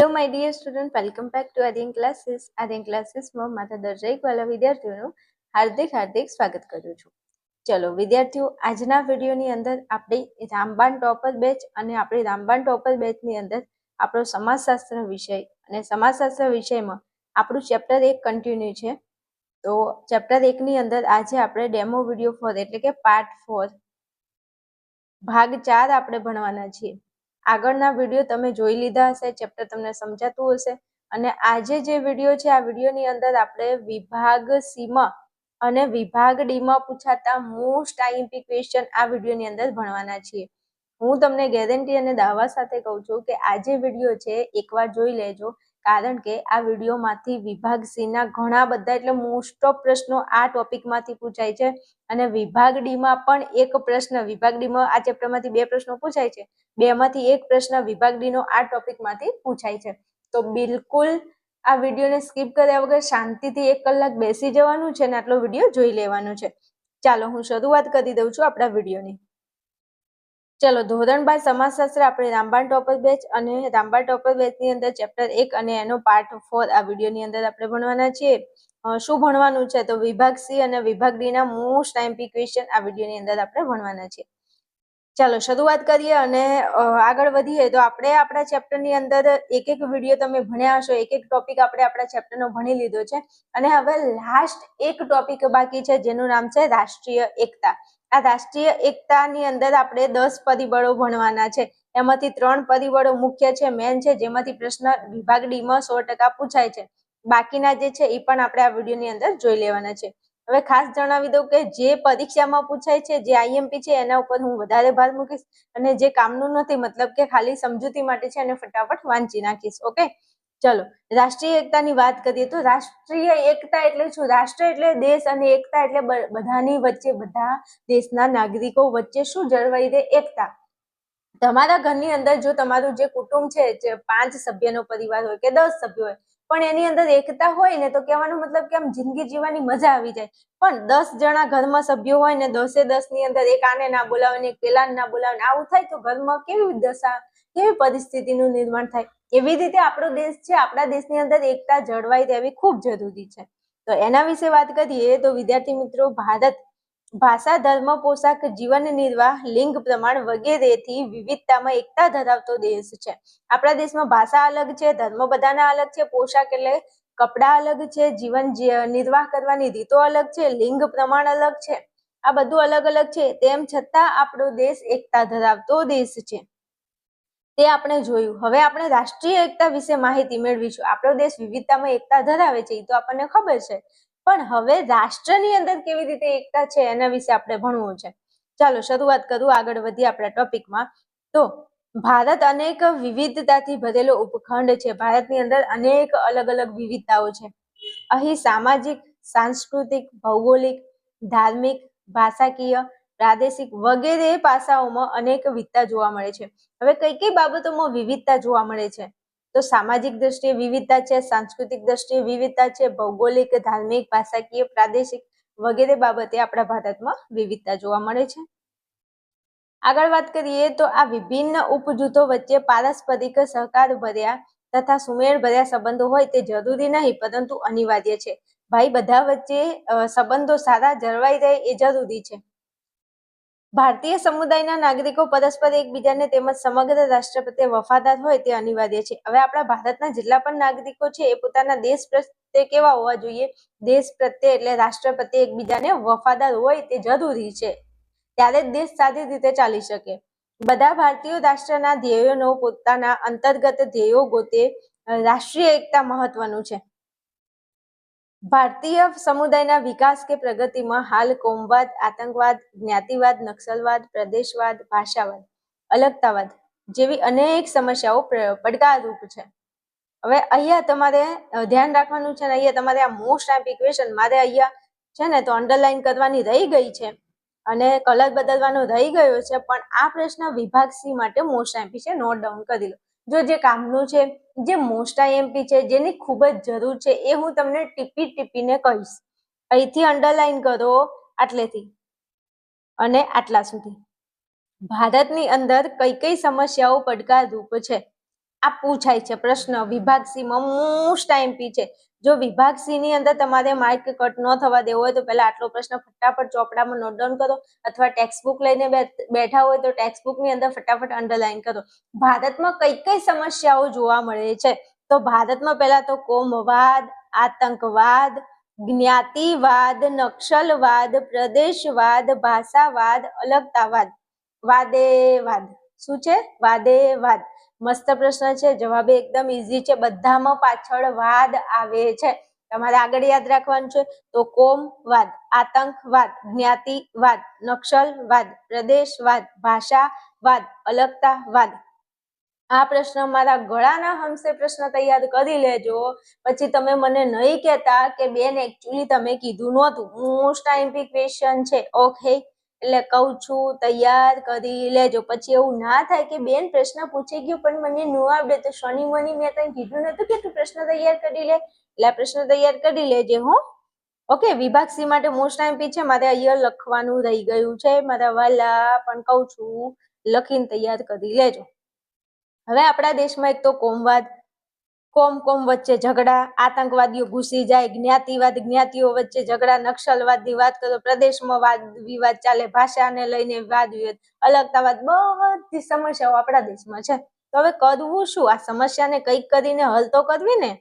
Hello my dear student, welcome back to Aryan classes. Aryan ક્લાસીસમાં મારા દરેક વાલા વિદ્યાર્થીઓનું હાર્દિક સ્વાગત કરું છું. ચલો વિદ્યાર્થીઓ, આજના વિડીયોની અંદર આપણી રામબાણ ટોપર બેચ અને આપણી રામબાણ ટોપર બેચની અંદર આપણો સમાજશાસ્ત્ર વિષય અને સમાજશાસ્ત્ર વિષયમાં આપણું ચેપ્ટર 1 કન્ટિન્યુ છે. તો ચેપ્ટર 1 ની અંદર આજે આપણે ડેમો વિડીયો 4 એટલે કે પાર્ટ 4 ભાગ 4 આપણે ભણવાના છીએ. આગળના વિડીયો તમે જોઈ લીધા હશે, ચેપ્ટર તમને સમજાતું હશે. અને આજે જે વિડીયો છે, આ વિડીયોની અંદર આપણે વિભાગ સી માં અને વિભાગ ડી માં પૂછાતા મોસ્ટ આઈએમપી ક્વેશ્ચન આ વિડીયોની અંદર ભણવાના છીએ. હું તમને ગેરંટી અને દાવા સાથે કહું છું કે આ જે વિડીયો છે એકવાર જોઈ લેજો, કારણ કે આ વિડીયોમાંથી વિભાગ સી ના ઘણા બધા એટલે મોસ્ટ ઓફ પ્રશ્નો આ ટોપિકમાંથી પૂછાય છે. અને વિભાગ ડી માં પણ એક પ્રશ્ન, વિભાગ ડી માં આ ચેપ્ટરમાંથી 2 પ્રશ્નો પૂછાય છે, 2 માંથી એક પ્રશ્ન વિભાગ ડી નો આ ટોપિકમાંથી પૂછાય છે. તો બિલકુલ આ વિડીયોને સ્કીપ કર્યા વગર શાંતિથી 1 કલાક બેસી જવાનું છે અને આટલો વિડીયો જોઈ લેવાનો છે. ચાલો હું શરૂઆત કરી દઉં છું આપણા વિડીયોની. ચલો, ધોરણ 12 સમાજશાસ્ત્ર આપણે રામબાણ ટોપર બેચ અને રામબાણ ટોપર બેચની અંદર ચેપ્ટર 1 અને એનો પાર્ટ 4 આ વિડીયોની અંદર આપણે ભણવાના છીએ. શું ભણવાનું છે? તો વિભાગ સી અને વિભાગ ડી ના મોસ્ટ આઈએમપી ક્વેશ્ચન આ વિડીયોની અંદર આપણે ભણવાના છીએ. ચાલો શરૂઆત કરીએ અને આગળ વધીએ. તો આપણે આપણા ચેપ્ટરની અંદર એક વિડીયો તમે ભણ્યા હશો, એક ટોપિક આપણે આપણા ચેપ્ટરનો ભણી લીધો છે અને હવે લાસ્ટ એક ટોપિક બાકી છે જેનું નામ છે રાષ્ટ્રીય એકતા. આ રાષ્ટ્રીય એકતાની અંદર આપણે 10 પરિબળો ભણવાના છે. એમાંથી 3 પરિબળો મુખ્ય છે, મેન છે, જેમાંથી પ્રશ્ન વિભાગ ડી માં 100% પૂછાય છે. બાકીના જે છે એ પણ આપણે આ વિડીયોની અંદર જોઈ લેવાના છે. હવે ખાસ જણાવી દઉં કે જે પરીક્ષામાં પૂછાય છે, જે આઈએમપી છે, એના ઉપર હું વધારે ભાર મૂકીશ અને જે કામનું નથી, મતલબ કે ખાલી સમજૂતી માટે છે, એને ફટાફટ વાંચી નાખીશ. ઓકે, ચલો રાષ્ટ્રીય એકતાની વાત કરીએ તો રાષ્ટ્રીય એકતા એટલે શું? રાષ્ટ્ર એટલે દેશ અને એકતા એટલે બધાની વચ્ચે, બધા દેશના નાગરિકો વચ્ચે શું જળવાઈ રહે? એકતા. તમારા ઘરની અંદર જો તમારું જે કુટુંબ છે, જે 5 સભ્યનો પરિવાર હોય કે 10 સભ્યો હોય, પણ એની અંદર એકતા હોય ને તો કહેવાનો મતલબ કે આમ જિંદગી જીવવાની મજા આવી જાય. પણ 10 જણા ઘરમાં સભ્યો હોય ને 10 ની અંદર એક આને ના બોલાવે ને એક પેલાને ના બોલાવે, આવું થાય તો ઘરમાં કેવી દશા, કેવી પરિસ્થિતિનું નિર્માણ થાય. એવી રીતે આપણો દેશ છે, આપણા દેશની અંદર એકતા જળવાઈ રહેવી ખૂબ જરૂરી છે. તો એના વિશે વાત કરીએ તો વિદ્યાર્થી મિત્રો, ભારત ભાષા, ધર્મ, પોશાક, જીવન નિર્વાહ, લિંગ પ્રમાણ વગેરેથી વિવિધતામાં એકતા ધરાવતો દેશ છે. આપણા દેશમાં ભાષા અલગ છે, ધર્મ બધાના અલગ છે, પોશાક એટલે કપડા અલગ છે, જીવન નિર્વાહ કરવાની રીતો અલગ છે, લિંગ પ્રમાણ અલગ છે, આ બધું અલગ અલગ છે. તેમ છતાં આપણો દેશ એકતા ધરાવતો દેશ છે, તે આપણે જોયું. હવે આપણે રાષ્ટ્રીય એકતા વિશે માહિતી મેળવીશું. આપણો દેશ વિવિધતામાં એકતા ધરાવે છે, એ તો આપણને ખબર છે, પણ હવે રાષ્ટ્રની અંદર કેવી રીતે એકતા છે એના વિશે આપણે ભણવું છે. ચાલો શરૂઆત કરું, આગળ વધીએ આપણા ટોપિકમાં. તો ભારત અનેક વિવિધતાથી ભરેલો ઉપખંડ છે. ભારતની અંદર અનેક અલગ અલગ વિવિધતાઓ છે. અહીં સામાજિક, સાંસ્કૃતિક, ભૌગોલિક, ધાર્મિક, ભાષાકીય, પ્રાદેશિક વગેરે પાસાઓમાં અનેક વિવિધતા જોવા મળે છે. હવે કઈ બાબતોમાં વિવિધતા જોવા મળે છે? તો સામાજિક દ્રષ્ટિએ વિવિધતા છે, સાંસ્કૃતિક દ્રષ્ટિએ વિવિધતા છે, ભૌગોલિક, ધાર્મિક, ભાષાકીય, પ્રાદેશિક વગેરે બાબતે આપણા ભારતમાં વિવિધતા જોવા મળે છે. આગળ વાત કરીએ તો આ વિભિન્ન ઉપજૂથો વચ્ચે પારસ્પરિક સહકાર ભર્યા તથા સુમેળ ભર્યા સંબંધો હોય તે જરૂરી નહીં, પરંતુ અનિવાર્ય છે. ભાઈ, બધા વચ્ચે સંબંધો સારા જળવાઈ રહે એ જરૂરી છે. ભારતીય સમુદાયના નાગરિકો પરસ્પર એકબીજાને તેમજ સમગ્ર રાષ્ટ્ર પ્રત્યે વફાદાર હોય તે અનિવાર્ય છે. હવે આપણા ભારતના જેટલા પણ નાગરિકો છે એ પોતાના દેશ પ્રત્યે કેવા હોવા જોઈએ? દેશ પ્રત્યે એટલે રાષ્ટ્ર પ્રત્યે એકબીજાને વફાદાર હોય તે જરૂરી છે, ત્યારે જ દેશ સારી રીતે ચાલી શકે. બધા ભારતીયો રાષ્ટ્રના ધ્યેયોનો પોતાના અંતર્ગત ધ્યેયો ગોતે. રાષ્ટ્રીય એકતા મહત્વનું છે. ભારતીય સમુદાયના વિકાસ કે પ્રગતિમાં હાલ કોમવાદ, આતંકવાદ, જ્ઞાતિવાદ, નક્સલવાદ, પ્રદેશવાદ, ભાષાવાદ, અલગતાવાદ જેવી અનેક સમસ્યાઓ પડકારરૂપ છે. હવે અહીંયા તમારે ધ્યાન રાખવાનું છે, અહીંયા તમારે આ મોસ્ટ આઈએમપી ક્વેશ્ચન મારે અહીંયા છે ને તો અંડરલાઈન કરવાની રહી ગઈ છે અને કલર બદલવાનો રહી ગયો છે, પણ આ પ્રશ્ન વિભાગ સી માટે મોસ્ટ આઈએમપી છે, નોટ ડાઉન કરી લો. જો જે કામનું છે, જે મોસ્ટ આઈએમપી છે, જેની ખૂબ જ જરૂર છે, એ હું તમને ટીપીને કહીશ. અહીંથી અંડરલાઈન કરો, આટલેથી અને આટલા સુધી. ભારતની અંદર કઈ સમસ્યાઓ પડકારરૂપ છે, આ પૂછાય છે પ્રશ્ન વિભાગ સી માં મોસ્ટ આઈએમપી છે. જો વિભાગ સી ની અંદર તમારે માર્ક કટ ન થવા દેવો હોય તો પહેલા આટલો પ્રશ્ન ફટાફટ ચોપડામાં નોટ ડાઉન કરો, અથવા ટેક્સ્ટ બુક લઈને બેઠા હોય તો ટેક્સ્ટ બુક ની અંદર ફટાફટ અંડરલાઈન કરો. ભારતમાં કઈ કઈ સમસ્યાઓ જોવા મળે છે? તો ભારતમાં પહેલા તો કોમવાદ, આતંકવાદ, જ્ઞાતિવાદ, નક્સલવાદ, પ્રદેશવાદ, ભાષાવાદ, અલગતાવાદ. વાદેવાદ. શું છે? વાદેવાદ. મસ્ત પ્રશ્ન છે, જવાબ એકદમ ઈઝી છે, બધામાં પાછળ વાદ આવે છે. તમારે આગળ યાદ રાખવાનું છે. તો કોમવાદ, આતંકવાદ, જ્ઞાતિવાદ, નક્સલવાદ, પ્રદેશવાદ, ભાષાવાદ, અલગતાવાદ. આ પ્રશ્ન મારા ગળાના હંસે પ્રશ્ન તૈયાર કરી લેજો. પછી તમે મને નહીં કહેતા કે બેન એકચ્યુઅલી તમે કીધું નહોતું. મોસ્ટ આઈએમપી ક્વેશ્ચન છે. ઓકે, એટલે કહું છું તૈયાર કરી લેજો. પછી એવું ના થાય કે બેન પ્રશ્ન પૂછી ગયો પણ મને ન આવડે, તો શનિ મની મેં તને કીધું નતું કે તું પ્રશ્ન તૈયાર કરી લે. એટલે પ્રશ્ન તૈયાર કરી લેજે હો. ઓકે, વિભાગ સી માટે મોસ્ટ આઈએમપી છે. મારે અહીંયા લખવાનું રહી ગયું છે મારા વાલા, પણ કહું છું લખીને તૈયાર કરી લેજો. હવે આપણા દેશમાં એક તો કોમવાદ, કોમ વચ્ચે ઝઘડા, આતંકવાદીઓ ઘૂસી જાય, જ્ઞાતિવાદ, જ્ઞાતિઓ વચ્ચે ઝઘડા, નક્સલવાદની વાત કરો, પ્રદેશમાં વાદ વિવાદ ચાલે, ભાષાને લઈને વાદ વિવાદ, અલગતાવાદ, બધી સમસ્યાઓ આપણા દેશમાં છે. તો હવે કરવું શું? આ સમસ્યાને કંઈક કરીને હલ તો કરવી ને.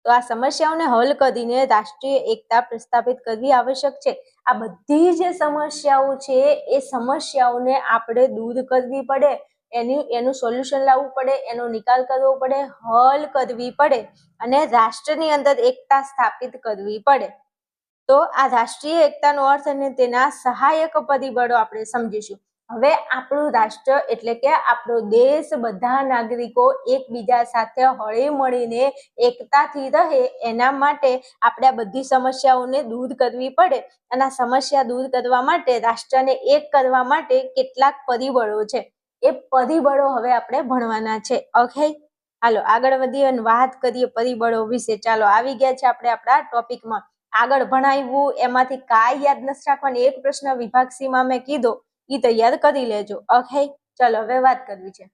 તો આ સમસ્યાઓને હલ કરીને રાષ્ટ્રીય એકતા પ્રસ્થાપિત કરવી આવશ્યક છે. આ બધી જે સમસ્યાઓ છે એ સમસ્યાઓને આપણે દૂર કરવી પડે, એનું સોલ્યુશન લાવવું પડે, એનો નિકાલ કરવો પડે, હલ કરવી પડે અને રાષ્ટ્રની અંદર એકતા સ્થાપિત કરવી પડે. તો આ રાષ્ટ્રીય એકતાનો અર્થ અને તેના સહાયક પરિબળો આપણે સમજીશું. હવે આપણું રાષ્ટ્ર એટલે કે આપણો દેશ, બધા નાગરિકો એકબીજા સાથે હળી મળીને એકતાથી રહે, એના માટે આપણે આ બધી સમસ્યાઓને દૂર કરવી પડે. અને આ સમસ્યા દૂર કરવા માટે, રાષ્ટ્રને એક કરવા માટે કેટલાક પરિબળો છે. એ પરિબળો હવે આપણે ભણવાના છે. ઓકે, હાલો આગળ વધીએ અને વાત કરીએ પરિબળો વિશે. ચાલો આવી ગયા છે આપણે આપણા ટોપિકમાં. આગળ ભણાવ્યું એમાંથી કાંઈ યાદ નથી રાખવાનું. એક પ્રશ્ન વિભાગ સી માં મેં કીધો એ તૈયાર કરી લેજો. ઓકે, ચલો હવે વાત કરવી છે.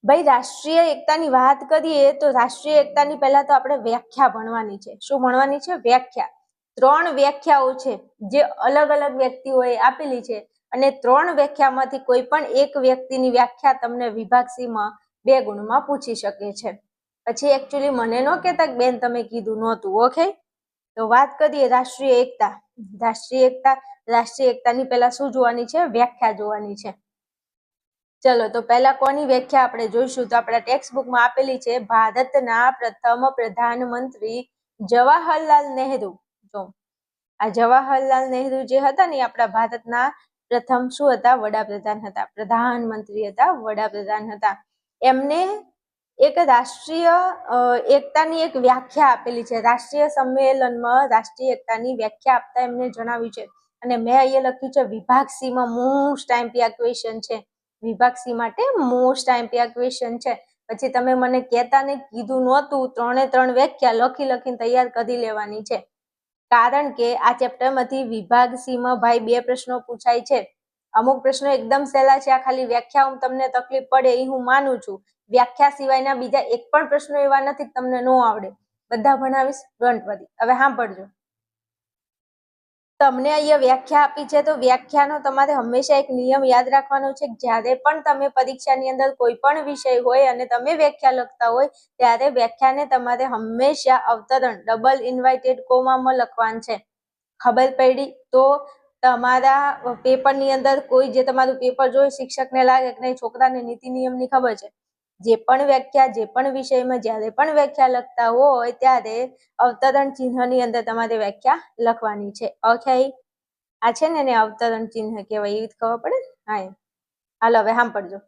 ભાઈ રાષ્ટ્રીય એકતાની વાત કરીએ તો રાષ્ટ્રીય એકતાની પહેલા તો આપણે વ્યાખ્યા ભણવાની છે. શું ભણવાની છે? વ્યાખ્યા. 3 વ્યાખ્યાઓ છે જે અલગ અલગ વ્યક્તિઓએ આપેલી છે, અને 3 વ્યાખ્યામાંથી કોઈ પણ એક વ્યક્તિની વ્યાખ્યા તમને વિભાગ સી માં 2 ગુણમાં પૂછી શકે છે. પછી એકચ્યુઅલી મને ન કહેતા કે બેન તમે કીધું નહોતું. ઓકે, તો વાત કરીએ રાષ્ટ્રીય એકતા. રાષ્ટ્રીય એકતાની પહેલા શું જોવાની છે? વ્યાખ્યા જોવાની છે. ચલો તો પહેલા કોની વ્યાખ્યા આપણે જોઈશું? તો આપણા ટેક્સ્ટ બુકમાં આપેલી છે, ભારતના પ્રથમ પ્રધાનમંત્રી જવાહરલાલ નહેરુ. જો આ જવાહરલાલ નહેરુ જે હતા ને, આપણા ભારતના પ્રથમ શું હતા? વડાપ્રધાન હતા. પ્રધાનમંત્રી હતા, વડાપ્રધાન હતા. એમને એક રાષ્ટ્રીય એકતાની એક વ્યાખ્યા આપેલી છે. રાષ્ટ્રીય સંમેલનમાં રાષ્ટ્રીય એકતાની વ્યાખ્યા આપતા એમને જણાવ્યું છે. અને મેં અહીંયા લખ્યું છે વિભાગ સી માં મોસ્ટ આઈએમપી આ ક્વેશ્ચન છે. વિભાગ સી માટે મોસ્ટ આઈએમપી આ ક્વેશ્ચન છે. પછી તમે મને કહેતા ને કીધું નહોતું, 3 વ્યાખ્યા લખીને તૈયાર કરી લેવાની છે. કારણ કે આ ચેપ્ટરમાંથી વિભાગ સી માં ભાઈ 2 પ્રશ્નો પૂછાય છે. અમુક પ્રશ્નો એકદમ સહેલા છે. આ ખાલી વ્યાખ્યા તમને તકલીફ પડે એ હું માનું છું. વ્યાખ્યા સિવાયના બીજા એક પણ પ્રશ્નો એવા નથી તમને ન આવડે. બધા ભણાવીશ, ડોન્ટ વરી. હવે સાંભળજો, તમને અહીંયા વ્યાખ્યા આપી છે તો વ્યાખ્યાનો તમારે હંમેશા એક નિયમ યાદ રાખવાનો છે. જ્યારે પણ તમે પરીક્ષાની અંદર કોઈ પણ વિષય હોય અને તમે વ્યાખ્યા લખતા હોય ત્યારે વ્યાખ્યાને તમારે હંમેશા અવતરણ ડબલ ઇન્વાઇટેડ કોમામાં લખવાનું છે. ખબર પડી? તો તમારા પેપરની અંદર કોઈ જે તમારું પેપર જોઈ શિક્ષકને લાગે કે નહીં છોકરાને નીતિ નિયમની ખબર છે. જે પણ વ્યાખ્યા, જે પણ વિષયમાં જ્યારે પણ વ્યાખ્યા લખતા હોય ત્યારે અવતરણ ચિહ્નની અંદર તમારે વ્યાખ્યા લખવાની છે. ઓકે, આ છે ને એને અવતરણ ચિહ્ન કહેવાય, એવી ખબર પડે ને? હા, હાલો હવે સાંભળજો.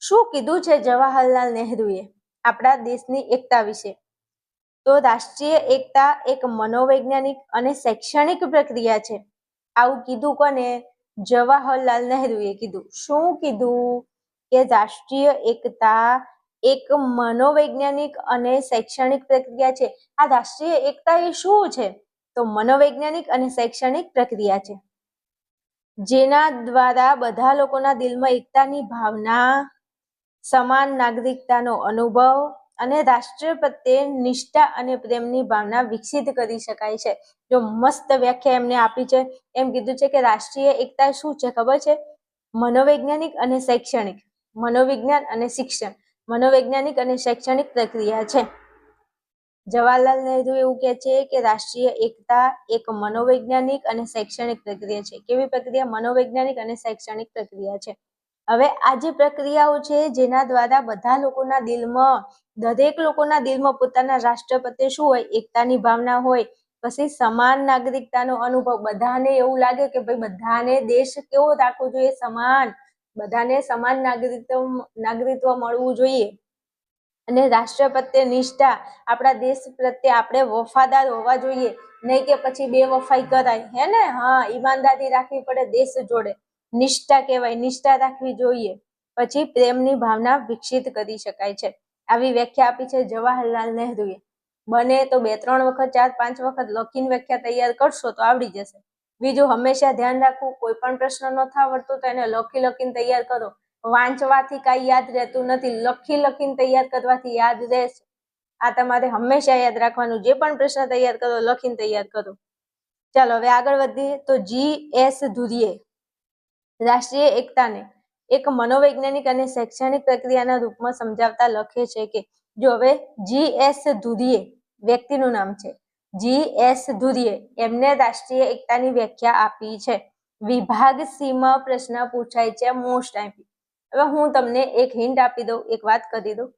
શું કીધું છે જવાહરલાલ નહેરુએ આપણા દેશની એકતા વિશે? તો રાષ્ટ્રીય એકતા એક મનોવૈજ્ઞાનિક અને શૈક્ષણિક પ્રક્રિયા છે. આવું કીધું કોને? જવાહરલાલ નહેરુએ કીધું. શું કીધું? કે રાષ્ટ્રીય એકતા એક મનોવૈજ્ઞાનિક અને શૈક્ષણિક પ્રક્રિયા છે. આ રાષ્ટ્રીય એકતા એ શું છે? તો મનોવૈજ્ઞાનિક અને શૈક્ષણિક પ્રક્રિયા છે, જેના દ્વારા બધા લોકોના દિલમાં એકતાની ભાવના સમાન નાગરિકતાનો અનુભવ અને રાષ્ટ્ર પ્રત્યે નિષ્ઠા અને પ્રેમની ભાવના વિકસિત કરી શકાય છે. જો મસ્ત વ્યાખ્યા એમને આપી છે. એમ કીધું છે કે રાષ્ટ્રીય એકતા શું છે ખબર છે? મનોવૈજ્ઞાનિક અને શૈક્ષણિક, મનોવિજ્ઞાન અને શિક્ષણ, મનોવૈજ્ઞાનિક અને શૈક્ષણિક પ્રક્રિયા છે. જવાહરલાલ નહેરુ એવું કહે છે કે રાષ્ટ્રીય એકતા એક મનોવૈજ્ઞાનિક અને શૈક્ષણિક પ્રક્રિયા છે. કેવી પ્રક્રિયા? મનોવૈજ્ઞાનિક અને શૈક્ષણિક પ્રક્રિયા છે. હવે આ જે પ્રક્રિયાઓ છે જેના દ્વારા બધા લોકોના દિલમાં, દરેક લોકોના દિલમાં પોતાના રાષ્ટ્ર પ્રત્યે શું હોય? એકતાની ભાવના હોય. પછી સમાન નાગરિકતાનો અનુભવ, બધાને એવું લાગે કે ભાઈ બધાને દેશ કેવો રાખવો જોઈએ? સમાન, બધાને સમાન નાગરિકત્વ મળવું જોઈએ. અને રાષ્ટ્ર પ્રત્યે નિષ્ઠા, આપણા દેશ પ્રત્યે આપણે વફાદાર હોવા જોઈએ, નહીં કે પછી બેવફાઈ કરાય, હે ને? હા, ઈમાનદારી રાખવી પડે દેશ જોડે, નિષ્ઠા કહેવાય, નિષ્ઠા રાખવી જોઈએ. પછી પ્રેમની ભાવના વિકસિત કરી શકાય છે. આવી વ્યાખ્યા આપી છે જવાહરલાલ નહેરુએ. બને તો 2-3 વખત, 4-5 વખત લખીને વ્યાખ્યા તૈયાર કરશો તો આવડી જશે. બીજું હંમેશા ધ્યાન રાખવું, કોઈ પણ પ્રશ્ન નથી આવડતો તો એને લખીને તૈયાર કરો. વાંચવાથી કાંઈ યાદ રહેતું નથી, લખીને તૈયાર કરવાથી યાદ રહેશે. આ તમારે હંમેશા યાદ રાખવાનું. જે પણ પ્રશ્ન તૈયાર કરો, લખીને તૈયાર કરો. ચાલો હવે આગળ વધીએ. તો G.S. ધુરીએ રાષ્ટ્રીય એકતાને એક મનોવૈજ્ઞાનિક અને શૈક્ષણિક પ્રક્રિયાના રૂપમાં સમજાવતા લખે છે કે, જો હવે G.S. ધુરીએ વ્યક્તિનું નામ છે, G.S. ધુરીએ એમને રાષ્ટ્રીય એકતાની વ્યાખ્યા આપી છે. વિભાગ સીમાં પ્રશ્ન પૂછાય છે મોસ્ટ આઈપી. હવે હું તમને એક હિન્ટ આપી દઉં, એક વાત કરી દઉં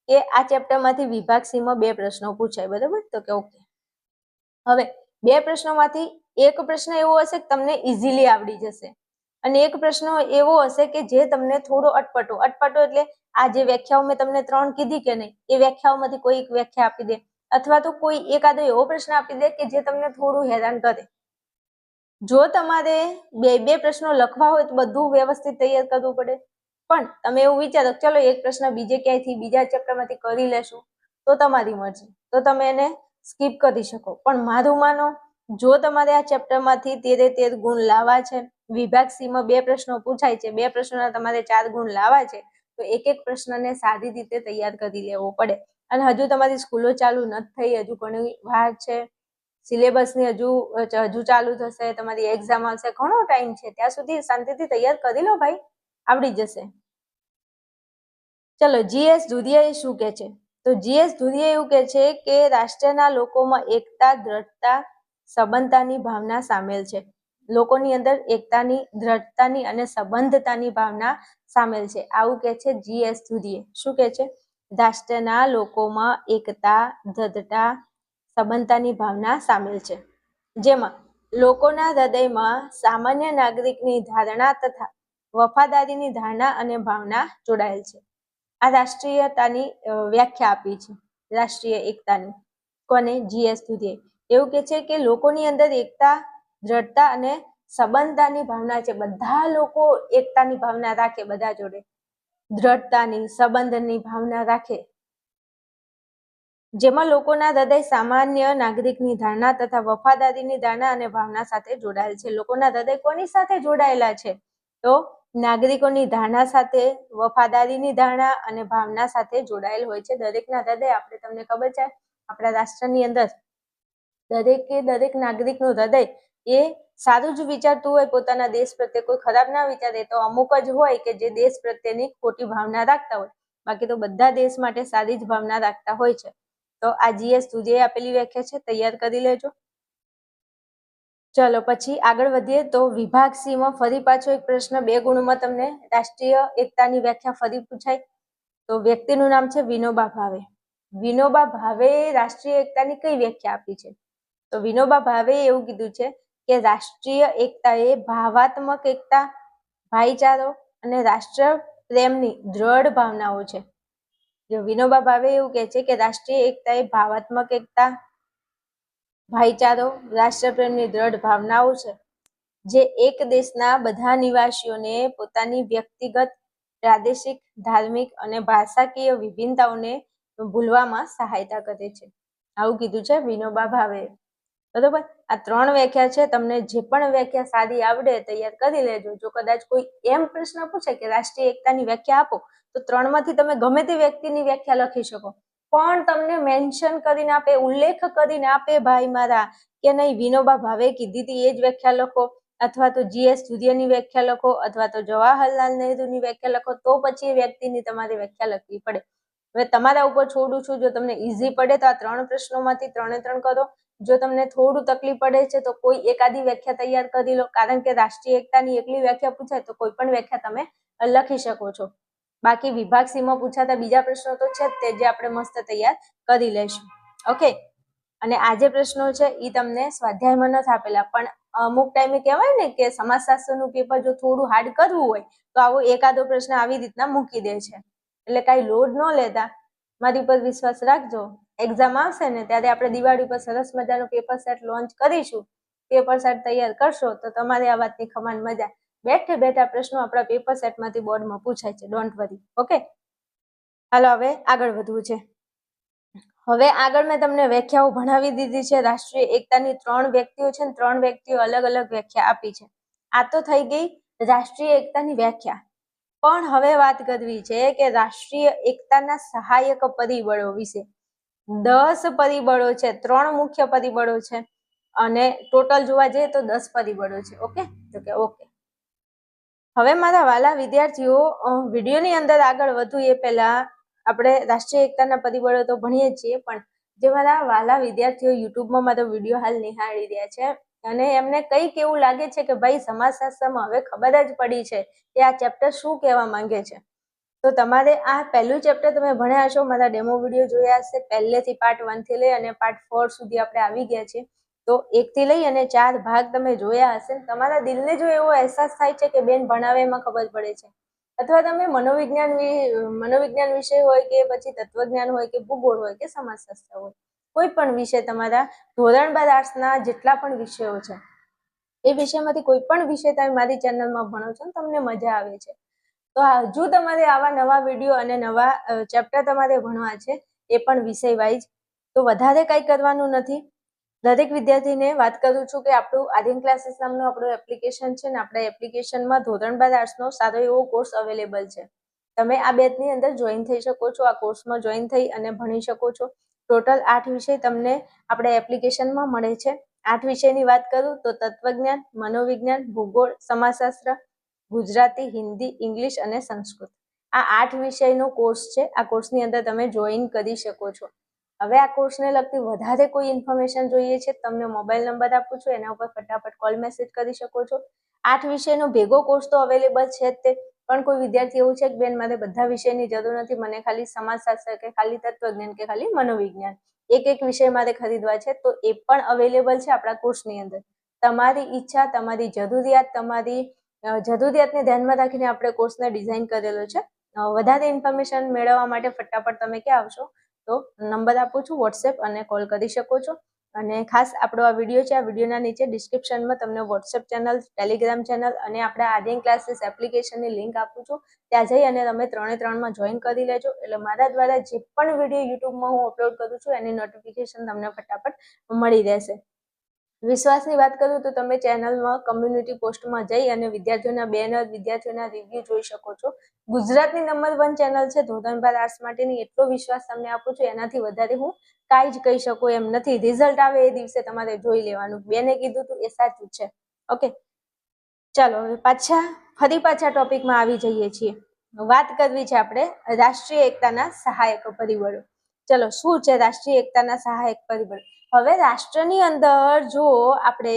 કે આ ચેપ્ટરમાંથી વિભાગ સીમાં 2 પ્રશ્નો પૂછાય, બરાબર? તો કે ઓકે. હવે 2 પ્રશ્નોમાંથી એક પ્રશ્ન એવો હશે કે તમને ઇઝીલી આવડી જશે, અને એક પ્રશ્ન એવો હશે કે જે તમને થોડો અટપટો એટલે આ જે વ્યાખ્યાઓ મેં તમને 3 કીધી કે નહીં, એ વ્યાખ્યાઓમાંથી કોઈ એક વ્યાખ્યા આપી દે, અથવા તો કોઈ એકાદો એવો પ્રશ્ન આપી દે કે જે તમને થોડું હેરાન કરે. જો તમારે બે પ્રશ્નો લખવા હોય તો બધું વ્યવસ્થિત તૈયાર કરવું પડે. પણ તમે એવું વિચારો ચલો એક પ્રશ્ન બીજે ક્યાંયથી બીજા ચેપ્ટરમાંથી કરી લેશું, તો તમારી મરજી, તો તમે એને સ્કીપ કરી શકો. પણ મારું માનો, જો તમારે આ ચેપ્ટરમાંથી 13 ગુણ લાવવા છે, વિભાગ સીમાં 2 પ્રશ્નો પૂછાય છે, 2 પ્રશ્નોના તમારે 4 ગુણ લાવવા છે, તો એક પ્રશ્નને સારી રીતે તૈયાર કરી લેવો પડે. અને હજુ તમારી સ્કૂલો ચાલુ નથી થઈ, હજુ ઘણી વાર છે, સિલેબસની હજુ ચાલુ થશે, તમારી એક્ઝામ આવશે, ઘણો ટાઈમ છે. ત્યાં સુધી શાંતિથી તૈયાર કરી લો ભાઈ, આવડી જશે. ચલો G.S. ધુરીએ શું કહે છે? તો G.S. ધુરીએ એવું કહે છે કે રાષ્ટ્રના લોકોમાં એકતા, દ્રઢતા, સંબંધતાની ભાવના સામેલ છે. લોકોની અંદર એકતાની, દ્રઢતાની અને સંબંધતાની ભાવના સામેલ છે. આવું કહે છે G.S. ધુરીએ. શું કહે છે? રાષ્ટ્રના લોકોમાં એકતા, દ્રઢતા, સંબંધતાની ભાવના સામેલ છે, જેમાં લોકોના હૃદયમાં સામાન્ય નાગરિકની ધારણા તથા વફાદારીની ધારણા અને ભાવના જોડાયેલ છે. આ રાષ્ટ્રીયતાની વ્યાખ્યા આપી છે, રાષ્ટ્રીય એકતાની. કોને? G.S. ધુરીએ. એવું કહે છે કે લોકોની અંદર એકતા, દ્રઢતા અને સંબંધતાની ભાવના છે. બધા લોકો એકતાની ભાવના રાખે, બધા જોડે દ્રઢતાની, સંબંધની ભાવના રાખે, જેમાં લોકોના હૃદય સામાન્ય નાગરિકની ધારણા તથા વફાદારીની ધારણા અને ભાવના સાથે જોડાયેલ છે. લોકોના હૃદય કોની સાથે જોડાયેલા છે? તો નાગરિકોની ધારણા સાથે, વફાદારીની ધારણા અને ભાવના સાથે જોડાયેલ હોય છે. દરેકના હૃદય, આપણે તમને ખબર છે, આપણા રાષ્ટ્રની અંદર દરેક નાગરિકનું હૃદય એ સારું જ વિચારતું હોય પોતાના દેશ પ્રત્યે, કોઈ ખરાબ ના વિચારે. તો અમુક જ હોય કે જે દેશ પ્રત્યેની ખોટી ભાવના રાખતા હોય, બાકી તો બધા દેશ માટે સારી જ ભાવના રાખતા હોય છે. તો આ G.S. ધુરીએ આપેલી વ્યાખ્યા છે, તૈયાર કરી લેજો. ચલો પછી આગળ વધીએ. તો વિભાગ સીમાં ફરી પાછો એક પ્રશ્ન 2 ગુણમાં તમને રાષ્ટ્રીય એકતાની વ્યાખ્યા ફરી પૂછાય. તો વ્યક્તિનું નામ છે વિનોબા ભાવે. વિનોબા ભાવે રાષ્ટ્રીય એકતાની કઈ વ્યાખ્યા આપી છે? તો વિનોબા ભાવે એવું કીધું છે કે રાષ્ટ્રીય એકતા એ ભાવાત્મક એકતા, ભાઈચારો અને રાષ્ટ્ર પ્રેમની દ્રઢ ભાવનાઓ છે. જો વિનોબા ભાવે એવું કહે છે કે રાષ્ટ્રીય એકતા એ ભાવાત્મક એકતા, ભાઈચારો, રાષ્ટ્રપ્રેમની દ્રઢ ભાવનાઓ છે, જે એક દેશના બધા નિવાસીઓને પોતાની વ્યક્તિગત, પ્રાદેશિક, ધાર્મિક અને ભાષાકીય વિભિન્નતાઓને ભૂલવામાં સહાયતા કરે છે. આવું કીધું છે વિનોબા ભાવે. બરોબર. આ 3 વ્યાખ્યા છે. તમને જે પણ વ્યાખ્યા સાદી આવડે તૈયાર કરી લેજો. જો કદાચ કોઈ એમ પ્રશ્ન પૂછે કે રાષ્ટ્રીય એકતાની વ્યાખ્યા આપો, તો 3 માંથી તમે ગમે તે વ્યક્તિની વ્યાખ્યા લખી શકો, પણ તમને મેન્શન કરીને આપે, ઉલ્લેખ કરીને આપે ભાઈ મારા કે નહીં વિનોબા ભાવે કીધી હતી એ જ વ્યાખ્યા લખો, અથવા તો GS સૂર્યની વ્યાખ્યા લખો, અથવા તો જવાહરલાલ નહેરુની વ્યાખ્યા લખો, તો પછી એ વ્યક્તિની તમારે વ્યાખ્યા લખવી પડે. હવે તમારા ઉપર છોડું છું. જો તમને ઈઝી પડે તો આ 3 પ્રશ્નોમાંથી 3 કરો. જો તમને થોડું તકલીફ પડે છે તો કોઈ એકાદી વ્યાખ્યા તૈયાર કરી લો, કારણ કે રાષ્ટ્રીય એકતાની એકલી વ્યાખ્યા પૂછાય તો કોઈ પણ વ્યાખ્યા તમે લખી શકો છો. બાકી વિભાગ સીમાં પૂછાતા બીજા પ્રશ્નો તો છે જ તે, જે આપણે મસ્ત તૈયાર કરી લઈશું. ઓકે. અને આ જે પ્રશ્નો છે એ તમને સ્વાધ્યાયમાં નથી આપેલા, પણ અમુક ટાઈમે કહેવાય ને કે સમાજશાસ્ત્રનું પેપર જો થોડું હાર્ડ કરવું હોય તો આવો એકાદો પ્રશ્ન આવી રીતના મૂકી દે છે. એટલે કાંઈ લોડ ન લેતા, મારી ઉપર વિશ્વાસ રાખજો. એક્ઝામ આવશે ને ત્યારે આપણે દિવાળી પર સરસ મજાનો પેપર સેટ લોન્ચ કરીશું. પેપર સેટ તૈયાર કરશો તો તમારે આ વાતની ખમાન મજા. બેઠે બેઠા પ્રશ્નો આપણા પેપર સેટમાંથી બોર્ડમાં પૂછાય છે. Don't worry. ઓકે. હાલો હવે આગળ વધવું છે. હવે આગળ મેં તમને વ્યાખ્યાઓ ભણાવી દીધી છે. રાષ્ટ્રીય એકતાની 3 વ્યક્તિઓ છે ને 3 વ્યક્તિઓ અલગ અલગ વ્યાખ્યા આપી છે. આ તો થઈ ગઈ રાષ્ટ્રીય એકતાની વ્યાખ્યા. પણ હવે વાત કરવી છે કે રાષ્ટ્રીય એકતાના સહાયક પરિબળો વિશે. 10 પરિબળો છે. 3 મુખ્ય પરિબળો છે અને ટોટલ જોવા જઈએ તો 10 પરિબળો છે. ઓકે. તો કે ઓકે. હવે મારા વાલા વિદ્યાર્થીઓ, વિડીયોની અંદર આગળ વધુ એ પહેલા આપણે રાષ્ટ્રીય એકતાના પરિબળો તો ભણીએ છીએ, પણ જે મારા વાલા વિદ્યાર્થીઓ યુટ્યુબમાં મારો વિડીયો હાલ નિહાળી રહ્યા છે અને એમને કંઈક એવું લાગે છે કે ભાઈ સમાજશાસ્ત્રમાં હવે ખબર જ પડી છે કે આ ચેપ્ટર શું કહેવા માંગે છે, તો તમારે આ પહેલું ચેપ્ટર તમે ભણ્યા છો, મારા ડેમો વિડીયો જોયા હશે, પહેલેથી પાર્ટ 1 થી લઈ અને પાર્ટ 4 સુધી આપણે આવી ગયા છે. તો 1 થી લઈ અને 4 ભાગ તમે જોયા હશે. તમારા દિલને જો એવો અહેસાસ થાય છે કે બેન ભણાવે એમાં ખબર પડે છે, અથવા તમે મનોવિજ્ઞાન વિષય હોય કે પછી તત્વજ્ઞાન હોય કે ભૂગોળ હોય કે સમાજશાસ્ત્ર હોય, કોઈ પણ વિષય તમારા ધોરણ 12 આર્ટ્સના જેટલા પણ વિષયો છે એ વિષયમાંથી કોઈ પણ વિષય તમે મારી ચેનલમાં ભણો છો તમને મજા આવે છે, તો હજુ તમારે આવા નવા વિડીયો અને નવા ચેપ્ટર તમારે ભણવા છે, એ પણ વિષય વાઇઝ. તો વધારે કંઈ કરવાનું નથી. દરેક વિદ્યાર્થીને વાત કરું છું કે આપણું આધીન ક્લાસીસ નામનું આપણું એપ્લિકેશન છે ને, આપણા એપ્લિકેશનમાં ધોરણ 12 આર્ટ્સનો સારો એવો કોર્સ અવેલેબલ છે. તમે આ બેચની અંદર જોઈન થઈ શકો છો. આ કોર્સમાં જોઈન થઈ અને ભણી શકો છો. ટોટલ 8 વિષય તમને આપણે એપ્લિકેશનમાં મળે છે. 8 વિષયની વાત કરું તો તત્વજ્ઞાન, મનોવિજ્ઞાન, ભૂગોળ, સમાજશાસ્ત્ર, ગુજરાતી, હિન્દી, ઇંગ્લિશ અને સંસ્કૃત. આ 8 વિષયનો કોર્સ છે. આ કોર્સની અંદર તમે જોઈન કરી શકો છો. હવે આ કોર્સને લગતી વધારે કોઈ ઇન્ફોર્મેશન જોઈએ છે, તમને મોબાઈલ નંબર આપું છું, એના ઉપર ફટાફટ કોલ મેસેજ કરી શકો છો. 8 વિષયનો ભેગો કોર્સ તો અવેલેબલ છે જ તે, પણ કોઈ વિદ્યાર્થી એવું છે કે બેન મારે બધા વિષયની જરૂર નથી, મને ખાલી સમાજશાસ્ત્ર કે ખાલી તત્વજ્ઞાન કે ખાલી મનોવિજ્ઞાન એક વિષય મારે ખરીદવા છે, તો એ પણ અવેલેબલ છે આપણા કોર્સની અંદર. તમારી ઈચ્છા, તમારી જરૂરિયાત, તમારી જરૂરિયાતને ધ્યાનમાં રાખીને આપણે કોર્સને ડિઝાઇન કરેલો છે. વધારે ઇન્ફોર્મેશન મેળવવા માટે ફટાફટ તમે ક્યાં આવશો, તો નંબર આપું છું, વોટ્સએપ અને કોલ કરી શકો છો. અને ખાસ આપણો આ વિડીયો છે, આ વિડીયોના નીચે ડિસ્ક્રિપ્શનમાં તમને વોટ્સએપ ચેનલ, ટેલિગ્રામ ચેનલ અને આપણા આધ્યાન ક્લાસીસ એપ્લિકેશનની લિંક આપું છું. ત્યાં જઈ અને તમે 3 જોઈન કરી લેજો, એટલે મારા દ્વારા જે પણ વિડીયો યુટ્યુબમાં હું અપલોડ કરું છું એની નોટિફિકેશન તમને ફટાફટ મળી રહેશે. વિશ્વાસની વાત કરું તો તમે ચેનલમાં કમ્યુનિટી પોસ્ટમાં જઈ અને વિદ્યાર્થીઓના બેનર, વિદ્યાર્થીઓના રિવ્યુ જોઈ શકો છો. ગુજરાતની નંબર 1 ચેનલ છે ધોરણ 12 આર્ટ્સ માટેની, એટલો વિશ્વાસ તમને આપું છું. એનાથી વધારે હું કાંઈ જ કહી શકું એમ નથી. રિઝલ્ટ આવે એ દિવસે તમારે જોઈ લેવાનું. બેને કીધું હતું એ સાચું છે. ઓકે, ચાલો હવે ફરી પાછા ટોપિકમાં આવી જઈએ છીએ. વાત કરવી છે આપણે રાષ્ટ્રીય એકતાના સહાયક પરિબળો. ચલો, શું છે રાષ્ટ્રીય એકતાના સહાયક પરિબળો? હવે રાષ્ટ્રની અંદર જો આપણે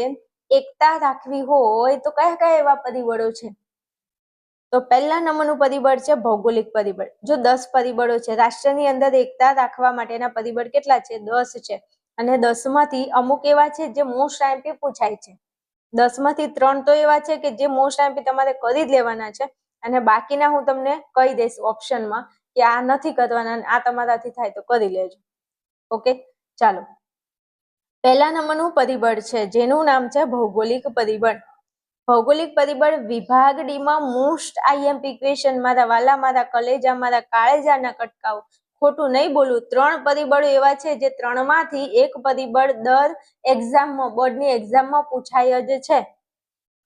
એકતા રાખવી હોય તો કયા કયા એવા પરિબળો છે? તો પહેલા નંબરનું પરિબળ છે ભૌગોલિક પરિબળ. જો 10 પરિબળો છે, રાષ્ટ્રની અંદર એકતા રાખવા માટેના પરિબળ કેટલા છે? 10 છે. અને 10 માંથી અમુક એવા છે જે મોસ્ટ આઈએમપી પૂછાય છે. 10 માંથી 3 તો એવા છે કે જે મોસ્ટ આઈએમપી તમારે કરી જ લેવાના છે, અને બાકીના હું તમને કહી દઈશ ઓપ્શનમાં કે આ નથી કરવાના, આ તમારાથી થાય તો કરી લેજો. ઓકે, ચાલો. પહેલા નંબરનું પરિબળ છે જેનું નામ છે ભૌગોલિક પરિબળ. ભૌગોલિક પરિબળ વિભાગ ડી માં મોસ્ટ આઈએમપી ક્વેશ્ચન, મારા વાલા, મારા કલેજા, મારા કાળેજાના કટકાઓ, ખોટું નહીં બોલું, 3 પરિબળો એવા છે જે 3માંથી એક પરિબળ દર એક્ઝામમાં, બોર્ડની એક્ઝામમાં પૂછાય જ છે.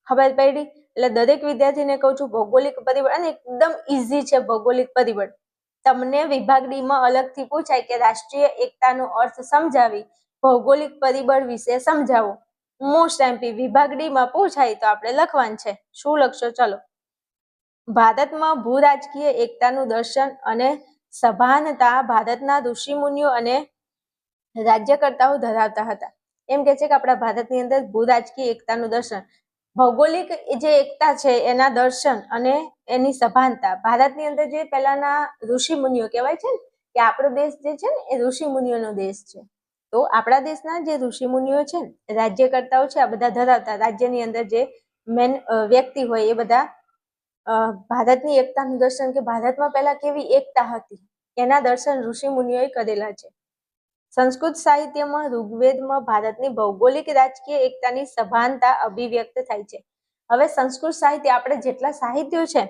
ખબર પડી? એટલે દરેક વિદ્યાર્થીને કહું છું ભૌગોલિક પરિબળ, અને એકદમ ઈઝી છે ભૌગોલિક પરિબળ. તમને વિભાગ ડી માં અલગથી પૂછાય કે રાષ્ટ્રીય એકતાનો અર્થ સમજાવી ભૌગોલિક પરિબળ વિશે સમજાવો. મોસ્ટ એમપી વિભાગ ડી માં પૂછાય તો આપણે લખવાનું છે. શું લખશો? ચલો. ભારતમાં ભૂ રાજકીય એકતાનું દર્શન અને સભાનતા ભારતના ઋષિમુનિઓ અને રાજ્યકર્તાઓ ધરાવતા હતા. એમ કે છે કે આપણા ભારતની અંદર ભૂ રાજકીય એકતાનું દર્શન, ભૌગોલિક જે એકતા છે એના દર્શન અને એની સભાનતા. ભારતની અંદર જે પહેલાના ઋષિમુનિઓ કહેવાય છે ને કે આપણો દેશ જે છે ને એ ઋષિમુનિઓનો દેશ છે. તો આપણા દેશના જે ઋષિમુનિઓ છે ને, રાજ્યકર્તાઓ છે, આ બધા ધરાવતા, રાજ્યની અંદર જે મેન વ્યક્તિ હોય એ બધા ભારતની એકતાનું દર્શન, કે ભારતમાં પહેલા કેવી એકતા હતી એના દર્શન ઋષિમુનિઓએ કરેલા છે. સંસ્કૃત સાહિત્યમાં ઋગ્વેદમાં ભારતની ભૌગોલિક રાજકીય એકતાની સભાનતા અભિવ્યક્ત થાય છે. હવે સંસ્કૃત સાહિત્ય, આપણે જેટલા સાહિત્યો છે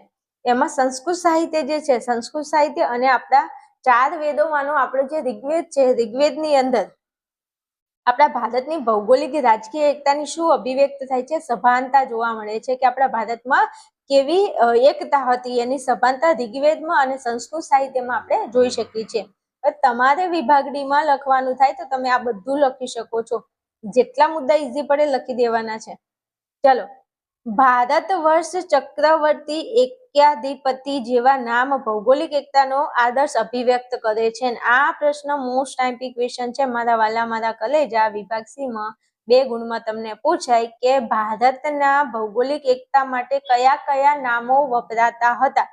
એમાં સંસ્કૃત સાહિત્ય જે છે, સંસ્કૃત સાહિત્ય અને આપણા 4 વેદોમાંનો આપણો જે ઋગ્વેદ છે, ઋગ્વેદની અંદર આપણા ભારતની ભૌગોલિક રાજકીય એકતાની શું અભિવ્યક્ત થાય છે? સભાનતા જોવા મળે છે કે આપણા ભારતમાં કેવી એકતા હતી એની સભાનતા ઋગ્વેદમાં અને સંસ્કૃત સાહિત્યમાં આપણે જોઈ શકીએ છીએ. તમારે વિભાગ ડી માં લખવાનું થાય તો તમે આ બધું લખી શકો છો. જેટલા મુદ્દા ઈઝી પડે લખી દેવાના છે. ચલો. ભારત વર્ષ ચક્રવર્તી એક્યાધિપતિ જેવા નામ ભૌગોલિક એકતાનો આદર્શ અભિવ્યક્ત કરે છે. આ પ્રશ્ન મોસ્ટ ટાઈમ્પી ક્વેશ્ચન છે મારા વાલા મારા કલેજા. વિભાગ સી માં 2 ગુણમાં તમને પૂછાય કે ભારતના ભૌગોલિક એકતા માટે કયા કયા નામો વપરાતા હતા.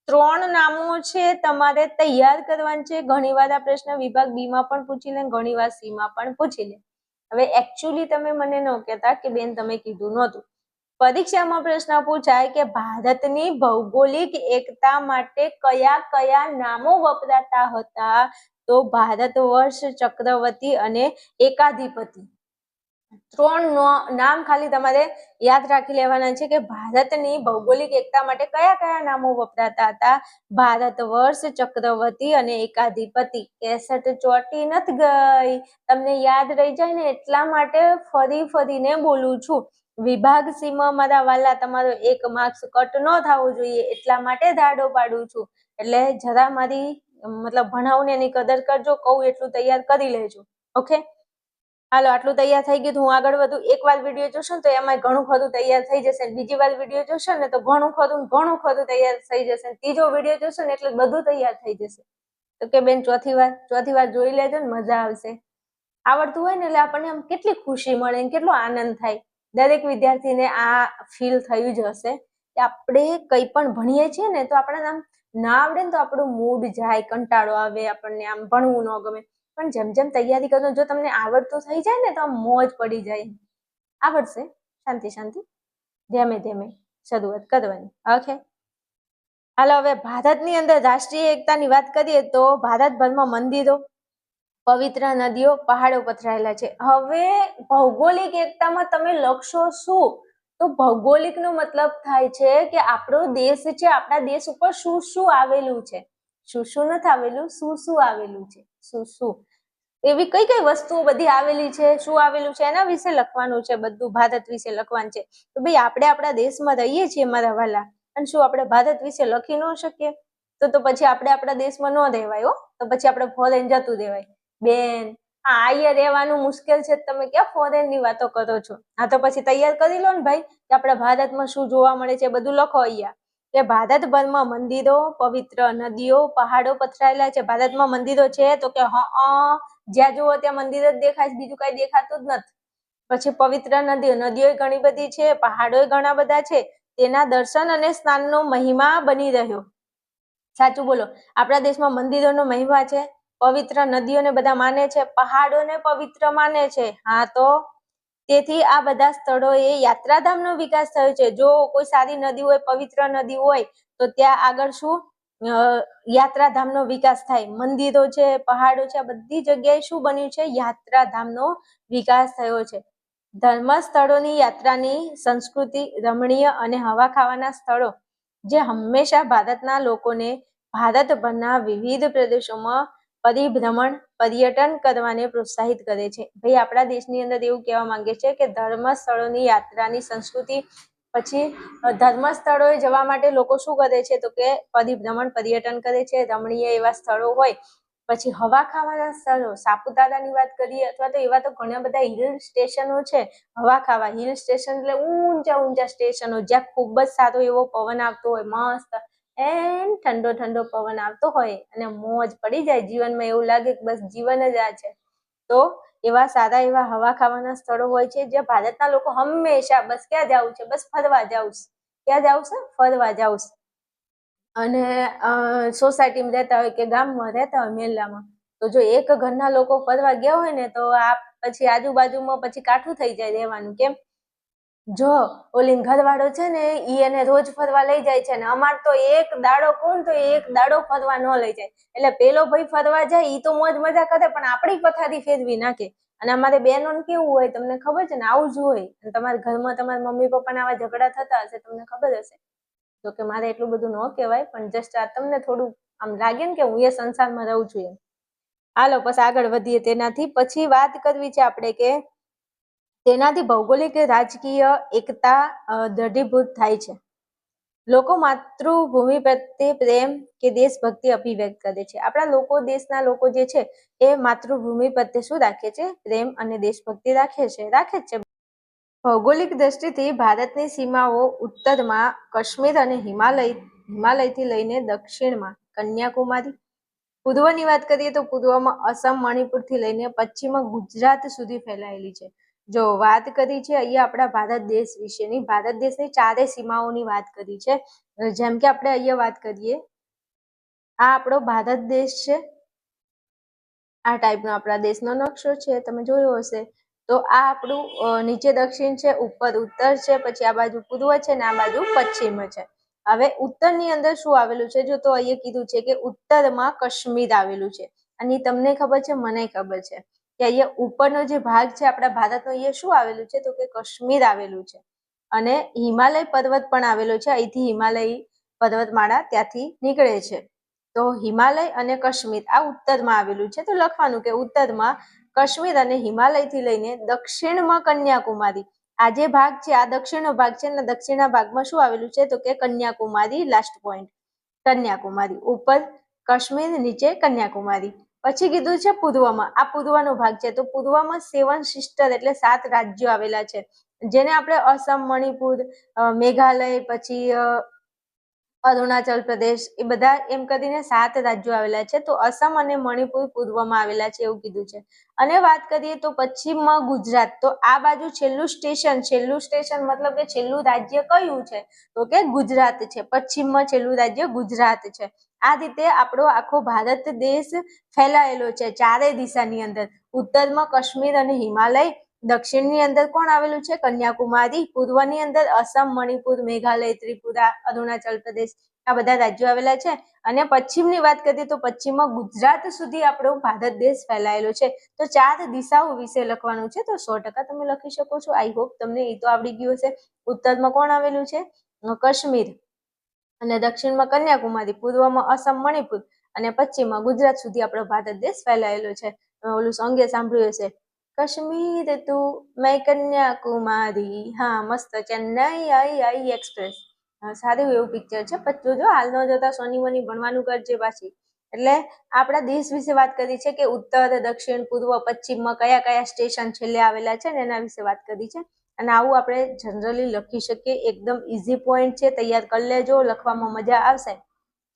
3 નામો છે, તમારે તૈયાર કરવાનું છે. ઘણીવાર આ પ્રશ્ન વિભાગ બી માં પણ પૂછી લે, ઘણીવાર સી માં પણ પૂછી લે. હવે એકચ્યુઅલી તમે મને ન કહેતા કે બેન તમે કીધું નહોતું. પરીક્ષામાં પ્રશ્ન પૂછાય કે ભારતની ભૌગોલિક એકતા માટે કયા કયા નામો વપરાતા હતા, તો ભારત વર્ષ, ચક્રવર્તી અને એકાધિપતિ. 3 નામ ખાલી તમારે યાદ રાખી લેવાના છે કે ભારતની ભૌગોલિક એકતા માટે કયા કયા નામો વપરાતા હતા. ભારત વર્ષ, ચક્રવર્તી અને એકાધિપતિ. 61 ચોટી નથી ગઈ, તમને યાદ રહી જાય ને એટલા માટે ફરીને બોલું છું. વિભાગ સી માં મારા વાલા તમારો 1 માર્ક્સ કટ ન થવો જોઈએ એટલા માટે દાડો પાડું છું. એટલે જરા મારી મતલબ ભણાવને એની કદર કરજો. કહું એટલું તૈયાર કરી લેજો. ઓકે, હાલો. આટલું તૈયાર થઈ ગયું. હું આગળ વધુ. એકવાર વિડીયો જોશો ને તો એમાં ઘણું ખરું તૈયાર થઈ જશે. બીજી વાર વિડીયો જોશો ને તો ઘણું ખરું તૈયાર થઈ જશે. ત્રીજો વિડીયો જોશો ને એટલે બધું તૈયાર થઈ જશે. તો કે બેન ચોથી વાર જોઈ લેજો ને, મજા આવશે. આવડતું હોય ને એટલે આપણને આમ કેટલી ખુશી મળે, કેટલો આનંદ થાય. દરેક વિદ્યાર્થીને આ ફીલ થયું જ હશે કે આપણે કંઈ પણ ભણીએ છીએ ને તો આપણને આમ ના આવડે ને તો આપણું મૂડ જાય, કંટાળો આવે, આપણને આમ ભણવું ન ગમે. પણ જેમ જેમ તૈયારી કરો, જો તમને આવડતું થઈ જાય ને તો આમ મોજ પડી જાય. આવડશે, શાંતિ ધીમે શરૂઆત કરવાની. ઓકે, હાલો. હવે ભારતની અંદર રાષ્ટ્રીય એકતાની વાત કરીએ તો ભારતભરમાં મંદિરો, પવિત્ર નદીઓ, પહાડો પથરાયેલા છે. હવે ભૌગોલિક એકતામાં તમે લખશો શું? તો ભૌગોલિક નો મતલબ થાય છે કે આપણો દેશ છે, આપણા દેશ ઉપર શું શું આવેલું છે. શું નથી આવેલું, શું આવેલું છે. શું એવી કઈ કઈ વસ્તુઓ બધી આવેલી છે, શું આવેલું છે, એના વિશે લખવાનું છે. બધું ભારત વિશે લખવાનું છે. તો ભાઈ આપણે આપણા દેશમાં રહીએ છીએ મારા વાલા, અને શું આપણે ભારત વિશે લખી ન શકીએ? તો પછી આપણે આપણા દેશમાં ન રહેવાય. તો પછી આપણે ફોરેન જતું રહેવાય. બેન, અહીંયા રહેવાનું મુશ્કેલ છે, તમે ક્યાં ફોરેન ની વાતો કરો છો? હા, તો પછી તૈયાર કરી લો ને ભાઈ કે આપણા ભારતમાં શું જોવા મળે છે, બધું લખો અહીંયા. કે ભારતભરમાં મંદિરો, પવિત્ર નદીઓ, પહાડો પથરાયેલા છે. ભારતમાં મંદિરો છે તો કે જ્યાં જુઓ ત્યાં મંદિર જ દેખાય, બીજું કઈ દેખાતું જ નથી. પછી પવિત્ર નદીઓ ઘણી બધી છે, પહાડો ઘણા બધા છે. તેના દર્શન અને સ્નાનનો મહિમા બની રહ્યો. સાચું બોલો. આપણા દેશમાં મંદિરોનો મહિમા છે, પવિત્ર નદીઓને બધા માને છે, પહાડોને પવિત્ર માને છે. હા, તો તેથી આ બધા સ્થળોએ યાત્રાધામનો વિકાસ થયો છે. જો કોઈ સારી નદી હોય, પવિત્ર નદી હોય તો ત્યાં આગળ શું યાત્રાધામનો વિકાસ થાય. મંદિરો છે, પહાડો છે, આ બધી જગ્યાએ શું બન્યું છે? યાત્રાધામનો વિકાસ થયો છે. ધર્મ સ્થળોની યાત્રાની સંસ્કૃતિ, રમણીય અને હવા ખાવાના સ્થળો જે હંમેશા ભારતના લોકોને ભારતભરના વિવિધ પ્રદેશોમાં પરિભ્રમણ પર્યટન કરવાને પ્રોત્સાહિત કરે છે. ભાઈ આપણા દેશની અંદર એવું કહેવા માંગે છે કે ધર્મ સ્થળોની યાત્રાની સંસ્કૃતિ, પછી ધર્મ સ્થળોએ જવા માટે લોકો શું કરે છે તો કે પરિભ્રમણ પર્યટન કરે છે. રમણીય એવા સ્થળો હોય, પછી હવા ખાવાના સ્થળો, સાપુતારાની વાત કરીએ અથવા તો એવા તો ઘણા બધા હિલ સ્ટેશનો છે. હવા ખાવા હિલ સ્ટેશન એટલે ઊંચા ઊંચા સ્ટેશનો જ્યાં ખૂબ જ સારો એવો પવન આવતો હોય, મસ્ત એમ ઠંડો ઠંડો પવન આવતો હોય અને મોજ પડી જાય જીવનમાં, એવું લાગે કે બસ જીવન જ આ છે. તો એવા સારા એવા હવા ખાવાના સ્થળો હોય છે જ્યાં ભારતના લોકો હંમેશા બસ ક્યાં જવું છે, બસ ફરવા જવું છે. ક્યાં જવું છે? ફરવા જવું છે. અને સોસાયટીમાં રહેતા હોય કે ગામમાં રહેતા હોય મહેલામાં, તો જો એક ઘરના લોકો ફરવા ગયા હોય ને તો આ પછી આજુબાજુમાં પછી કાઠું થઈ જાય રહેવાનું. કેમ? જો ઓલી ઘરવાળો છે ને ઈ એને રોજ ફરવા લઈ જાય છે ને અમાર તો એક દાડો કોણ તો એક દાડો ફરવા ન લઈ જાય, એટલે પેલો ભાઈ ફરવા જાય ઈ તો મોજ મજા કરે પણ આપણી પથારી ફેરવી નાખે. અને અમારે બહેનોને કેવું હોય તમને ખબર છે ને, આવું જ હોય. તમારા ઘરમાં તમારા મમ્મી પપ્પાના આવા ઝઘડા થતા હશે, તમને ખબર હશે. તો કે મારે એટલું બધું ન કહેવાય પણ જસ્ટ આ તમને થોડું આમ લાગે ને કે હું એ સંસારમાં રહું છું એમ. હાલો પછી આગળ વધીએ. તેનાથી પછી વાત કરવી છે આપણે કે તેનાથી ભૌગોલિક રાજકીય એકતા દઢીભૂત થાય છે. લોકો માતૃભૂમિ પ્રત્યે પ્રેમ કે દેશભક્તિ અભિવ્યક્ત કરે છે. આપણા લોકો, દેશના લોકો જે છે એ માતૃભૂમિ પ્રત્યે શું રાખે છે? પ્રેમ અને દેશભક્તિ રાખે જ છે. ભૌગોલિક દ્રષ્ટિથી ભારતની સીમાઓ ઉત્તરમાં કાશ્મીર અને હિમાલયથી લઈને દક્ષિણમાં કન્યાકુમારી, પૂર્વની વાત કરીએ તો પૂર્વમાં અસમ, મણિપુરથી લઈને પશ્ચિમમાં ગુજરાત સુધી ફેલાયેલી છે. જો વાત કરી છે અહીંયા આપણા ભારત દેશ વિશેની, ભારત દેશની 4 સીમાઓની વાત કરી છે. જેમ કે આપણે અહીંયા વાત કરીએ, આ આપણો ભારત દેશ છે. આ ટાઈપનો આપણા દેશનો નકશો છે, તમે જોયો હશે. તો આ આપણું નીચે દક્ષિણ છે, ઉપર ઉત્તર છે, પછી આ બાજુ પૂર્વ છે ને આ બાજુ પશ્ચિમ છે. હવે ઉત્તરની અંદર શું આવેલું છે? જો તો અહીંયા કીધું છે કે ઉત્તરમાં કાશ્મીર આવેલું છે. અને તમને ખબર છે, મને ખબર છે કે અહીંયા ઉપરનો જે ભાગ છે આપણા ભારતનો, અહીંયા શું આવેલું છે તો કે કાશ્મીર આવેલું છે. અને હિમાલય પર્વત પણ આવેલો છે. અહીંથી હિમાલય પર્વતમાળા ત્યાંથી નીકળે છે. તો હિમાલય અને કાશ્મીર આ ઉત્તરમાં આવેલું છે. તો લખવાનું કે ઉત્તરમાં કાશ્મીર અને હિમાલયથી લઈને દક્ષિણમાં કન્યાકુમારી. આ જે ભાગ છે આ દક્ષિણનો ભાગ છે ને દક્ષિણના ભાગમાં શું આવેલું છે તો કે કન્યાકુમારી. લાસ્ટ પોઈન્ટ કન્યાકુમારી, ઉપર કાશ્મીર, નીચે કન્યાકુમારી. પછી કીધું છે પૂર્વમાં, આ પૂર્વનો ભાગ છે. તો પૂર્વમાં 7 સિસ્ટર એટલે 7 રાજ્યો આવેલા છે, જેને આપણે અસમ, મણિપુર, મેઘાલય, પછી અરુણાચલ પ્રદેશ, એ બધા એમ કરીને 7 રાજ્યો આવેલા છે. તો અસમ અને મણિપુર પૂર્વમાં આવેલા છે એવું કીધું છે. અને વાત કરીએ તો પશ્ચિમમાં ગુજરાત. તો આ બાજુ છેલ્લું સ્ટેશન મતલબ કે છેલ્લું રાજ્ય કયું છે તો કે ગુજરાત છે. પશ્ચિમમાં છેલ્લું રાજ્ય ગુજરાત છે. આ રીતે આપણો આખો ભારત દેશ ફેલાયેલો છે 4 દિશાની અંદર. ઉત્તરમાં કાશ્મીર અને હિમાલય, દક્ષિણની અંદર કોણ આવેલું છે? કન્યાકુમારી, પૂર્વની અંદર અસમ, મણિપુર, મેઘાલય, ત્રિપુરા, અરુણાચલ પ્રદેશ, આ બધા રાજ્યો આવેલા છે. અને પશ્ચિમની વાત કરીએ તો પશ્ચિમમાં ગુજરાત સુધી આપણો ભારત દેશ ફેલાયેલો છે. તો 4 દિશાઓ વિશે લખવાનું છે. તો 100% તમે લખી શકો છો. આઈ હોપ તમને એ તો આવડી ગયું હશે. ઉત્તરમાં કોણ આવેલું છે? કાશ્મીર, અને દક્ષિણમાં કન્યાકુમારી, પૂર્વમાં અસમ, મણિપુર, અને પશ્ચિમમાં ગુજરાત સુધી આપણો ભારત દેશ ફેલાયેલો છે. ઓલું સોંગે સાંભળ્યું હશે, કાશ્મીર તું મેં કન્યાકુમારી. હા, મસ્ત. ચેન્નઈ આઈ એક્સપ્રેસ, સારું એવું પિક્ચર છે. પણ જોજો હાલ ન જોતા સોની મોની ભણવાનું કરજે પાછી. એટલે આપણા દેશ વિશે વાત કરી છે કે ઉત્તર, દક્ષિણ, પૂર્વ, પશ્ચિમમાં કયા કયા સ્ટેશન છેલ્લે આવેલા છે ને એના વિશે વાત કરી છે. અને આવું આપણે જનરલી લખી શકીએ. એકદમ ઈઝી પોઈન્ટ છે, તૈયાર કરી લેજો, લખવામાં મજા આવશે.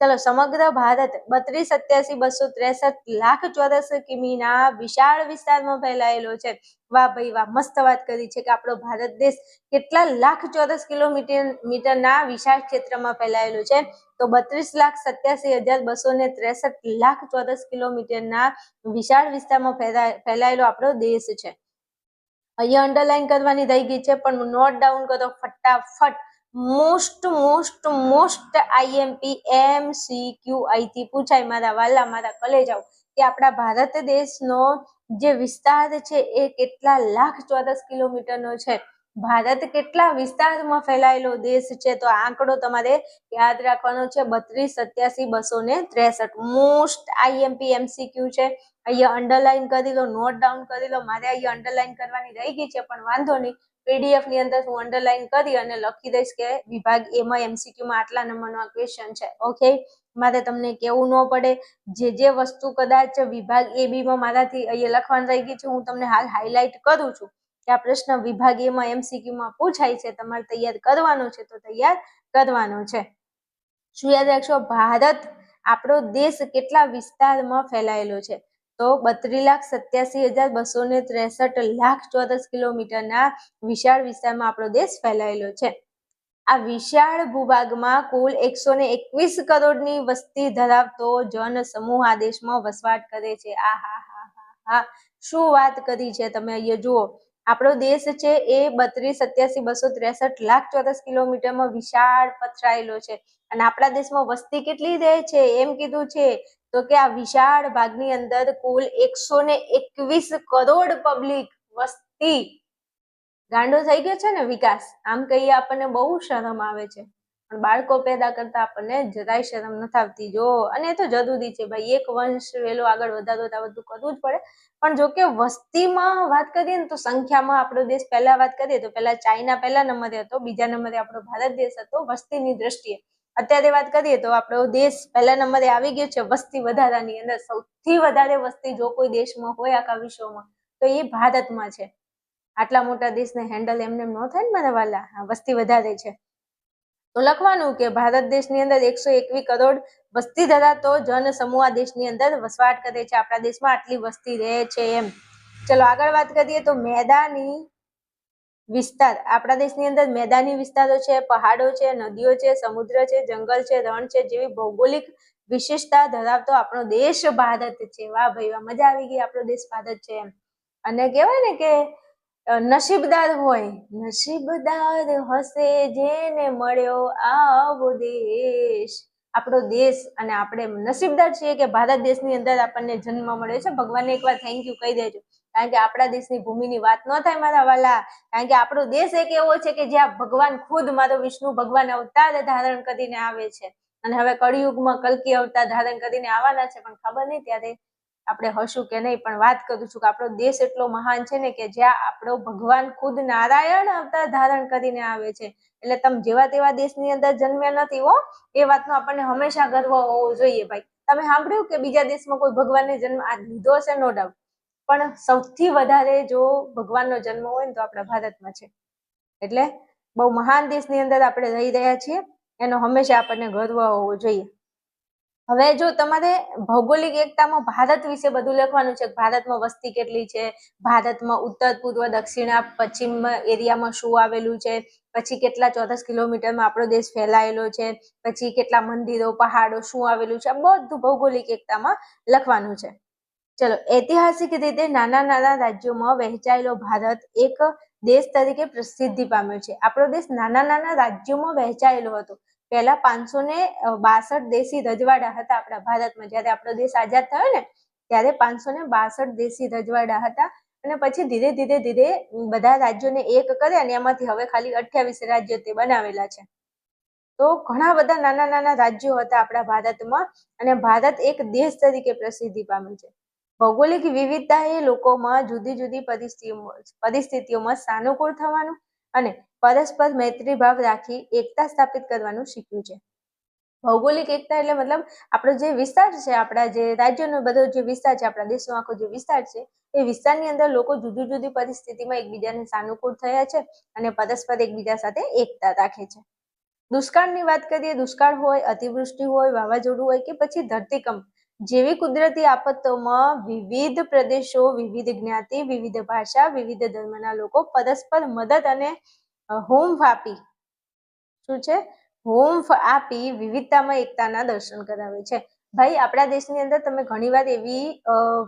ચલો, સમગ્ર ભારત 32,87,263 લાખ ચોરસ કિમીના વિશાળ વિસ્તારમાં ફેલાયેલો છે. વાહ ભાઈ વાહ, મસ્ત વાત કરી છે કે આપણો ભારત દેશ કેટલા લાખ ચોરસ કિલોમીટરના વિશાળ ક્ષેત્રમાં ફેલાયેલો છે. તો 32,87,263 લાખ ચોરસ કિલોમીટરના વિશાળ વિસ્તારમાં ફેલાયેલો આપણો દેશ છે. અહીંયા અંડરલાઈન કરવાની રહી ગઈ છે, પણ નોટ ડાઉન કરો ફટાફટ. મોસ્ટ આઈએમપી MCQ અહીંથી પૂછાય મારા વાલા, મારા કલેજાઓ, કે આપણા ભારત દેશનો જે વિસ્તાર છે એ કેટલા લાખ ચોરસ કિલોમીટરનો છે. ભારત કેટલા વિસ્તારમાં ફેલાયેલો દેશ છે? તો આંકડો તમારે યાદ રાખવાનો છે 3287,263. મોસ્ટ IMP MCQ છે. અહીંયા અંડરલાઈન કરી લો, નોટ ડાઉન કરી લો. મારે અહીંયા અંડરલાઈન કરવાની રહી ગઈ છે, પણ વાંધો નહીં, PDF ની અંદર હું અંડરલાઈન કરી અને લખી દઈશ કે વિભાગ A માં MCQ માં આટલા નંબરનો આ ક્વેશ્ચન છે. ઓકે, મારે તમને કેવું ન પડે. જે વસ્તુ કદાચ વિભાગ AB માં મારાથી અહીંયા લખવાની રહી ગઈ છે, હું તમને હાલ હાઇલાઇટ કરું છું કે આ પ્રશ્ન વિભાગ A માં MCQ માં પૂછાય છે, તમારે તૈયાર કરવાનો છે તો તૈયાર કરવાનો છે. શું યાદ રાખશો? ભારત આપણો દેશ કેટલા વિસ્તારમાં ફેલાયેલો છે? તો 32,87,263 લાખ ચોરસ કિલોમીટરના વિશાળ વિસ્તારમાં આપણો દેશ ફેલાયેલો છે. આ વિશાળ ભૂભાગમાં કુલ 121 કરોડની વસ્તી ધરાવતો જન સમૂહ આ દેશમાં વસવાટ કરે છે. શું વાત કરી છે તમે! અહીંયા જુઓ, આપણો દેશ છે એ 32,87,263 લાખ ચોરસ કિલોમીટરમાં વિશાળ પથરાયેલો છે. અને આપણા દેશમાં વસ્તી કેટલી રહે છે એમ કીધું છે? તો કે આ વિશાળ ભાગની અંદર કુલ 121 કરોડ પબ્લિક વસ્તી. ગાંડો થઈ ગયો છે ને વિકાસ. આમ કહીએ આપણને બહુ શરમ આવે છે, પણ બાળકો પેદા કરતા આપણને જરાય શરમ નથી આવતી. જો, અને એ તો જરૂરી છે ભાઈ, એક વંશ વેલો આગળ વધારો તો બધું કરવું જ પડે. પણ જો કે વસ્તીમાં વાત કરીએ ને તો સંખ્યામાં આપણો દેશ પહેલા વાત કરીએ તો પહેલા ચાઇના પહેલા નંબરે હતો, બીજા નંબરે આપણો ભારત દેશ હતો વસ્તીની દ્રષ્ટિએ. અત્યારે વાત કરીએ તો આપણો દેશ પહેલા નંબરે આવી ગયો છે વસ્તી વધારાની અંદર. સૌથી વધારે વસ્તી જો કોઈ દેશમાં હોય આખા વિશ્વમાં તો એ ભારતમાં છે. આટલા મોટા દેશને હેન્ડલ એમને ન થાય ને મારા વાલા, વસ્તી વધારે છે. તો લખવાનું કે ભારત દેશની અંદર 121 કરોડ વસ્તી ધરાવતો જન સમૂહ આ દેશની અંદર વસવાટ કરે છે. આપણા દેશમાં આટલી વસ્તી રહે છે એમ. ચલો આગળ વાત કરીએ તો મેદાની વિસ્તાર. આપણા દેશની અંદર મેદાની વિસ્તારો છે, પહાડો છે, નદીઓ છે, સમુદ્ર છે, જંગલ છે, રણ છે જેવી ભૌગોલિક વિશેષતા ધરાવતો આપણો દેશ ભારત છે. વાહ ભાઈ વાહ, મજા આવી ગઈ. આપણો દેશ ભારત છે એમ. અને કહેવાય ને કે નસીબદાર હોય, નસીબદાર હશે જેને મળ્યો આવો દેશ. આપણો દેશ અને આપણે નસીબદાર છીએ કે ભારત દેશની અંદર આપણને જન્મ મળ્યો છે. ભગવાનને એકવાર થેન્ક યુ કહી દેજો, કારણ કે આપણા દેશની ભૂમિની વાત ન થાય મારા વાલા. કારણ કે આપણો દેશ એક એવો છે કે જ્યાં ભગવાન ખુદ મારો વિષ્ણુ ભગવાન અવતાર ધારણ કરીને આવે છે. અને હવે કળિયુગમાં કલ્કી અવતાર ધારણ કરીને આવવાના છે, પણ ખબર નહીં ત્યારે આપણે હશું કે નહીં. પણ વાત કરું છું કે આપણો દેશ એટલો મહાન છે ને કે જ્યાં આપણો ભગવાન ખુદ નારાયણ અવતાર ધારણ કરીને આવે છે. એટલે તમે જેવા તેવા દેશની અંદર જન્મ્યા નથી હો, એ વાતનો આપણને હંમેશા ગર્વ હોવો જોઈએ ભાઈ. તમે સાંભળ્યું કે બીજા દેશમાં કોઈ ભગવાનને જન્મ આ લીધો છે? નો ડાઉટ, પણ સૌથી વધારે જો ભગવાનનો જન્મ હોય ને તો આપણા ભારતમાં છે. એટલે બહુ મહાન દેશની અંદર આપણે રહી રહ્યા છીએ, એનો હંમેશા આપણને ગર્વ હોવો જોઈએ. હવે જો તમારે ભૌગોલિક એકતામાં ભારત વિશે બધું લખવાનું છે. ભારતમાં વસ્તી કેટલી છે, ભારતમાં ઉત્તર પૂર્વ દક્ષિણ પશ્ચિમ એરિયામાં શું આવેલું છે, પછી કેટલા ચોરસ કિલોમીટરમાં આપણો દેશ ફેલાયેલો છે, પછી કેટલા મંદિરો, પહાડો, શું આવેલું છે, બધું ભૌગોલિક એકતામાં લખવાનું છે. ચલો, ઐતિહાસિક રીતે નાના નાના રાજ્યોમાં વહેંચાયેલો ભારત એક દેશ તરીકે પ્રસિદ્ધિ પામ્યો છે. આપણો દેશ નાના નાના રાજ્યોમાં વહેંચાયેલો હતો. પહેલા 562 દેશી રજવાડા હતા આપણા ભારતમાં. જ્યારે આપણો દેશ આઝાદ થયો ને ત્યારે 562 દેશી રજવાડા હતા. અને પછી ધીરે ધીરે ધીરે બધા રાજ્યોને એક કરે અને એમાંથી હવે ખાલી 28 રાજ્યો તે બનાવેલા છે. તો ઘણા બધા નાના નાના રાજ્યો હતા આપણા ભારતમાં, અને ભારત એક દેશ તરીકે પ્રસિદ્ધિ પામ્યું છે. ભૌગોલિક વિવિધતા એ લોકોમાં જુદી જુદી પરિસ્થિતિઓમાં સાનુકૂળ થવાનું અને પરસ્પર મૈત્રી ભાવ રાખી એકતા સ્થાપિત કરવાનું શીખ્યું છે. ભૌગોલિક એકતા એટલે મતલબ આપણો જે વિસ્તાર છે, આપણા જે રાજ્યનો બધો જે વિસ્તાર છે, આપણા દેશનો આખો જે વિસ્તાર છે, એ વિસ્તારની અંદર લોકો જુદી જુદી પરિસ્થિતિમાં એકબીજાને સાનુકૂળ થયા છે અને પરસ્પર એકબીજા સાથે એકતા રાખે છે. દુષ્કાળની વાત કરીએ, દુષ્કાળ હોય, અતિવૃષ્ટિ હોય, વાવાઝોડું હોય કે પછી ધરતીકંપ જેવી કુદરતી આફતોમાં વિવિધ પ્રદેશો, વિવિધ જ્ઞાતિ, વિવિધ ભાષા, વિવિધ ધર્મના લોકો પરસ્પર મદદ અને હોંફ આપી વિવિધતામાં એકતાના દર્શન કરાવે છે. ભાઈ, આપણા દેશની અંદર તમે ઘણીવાર એવી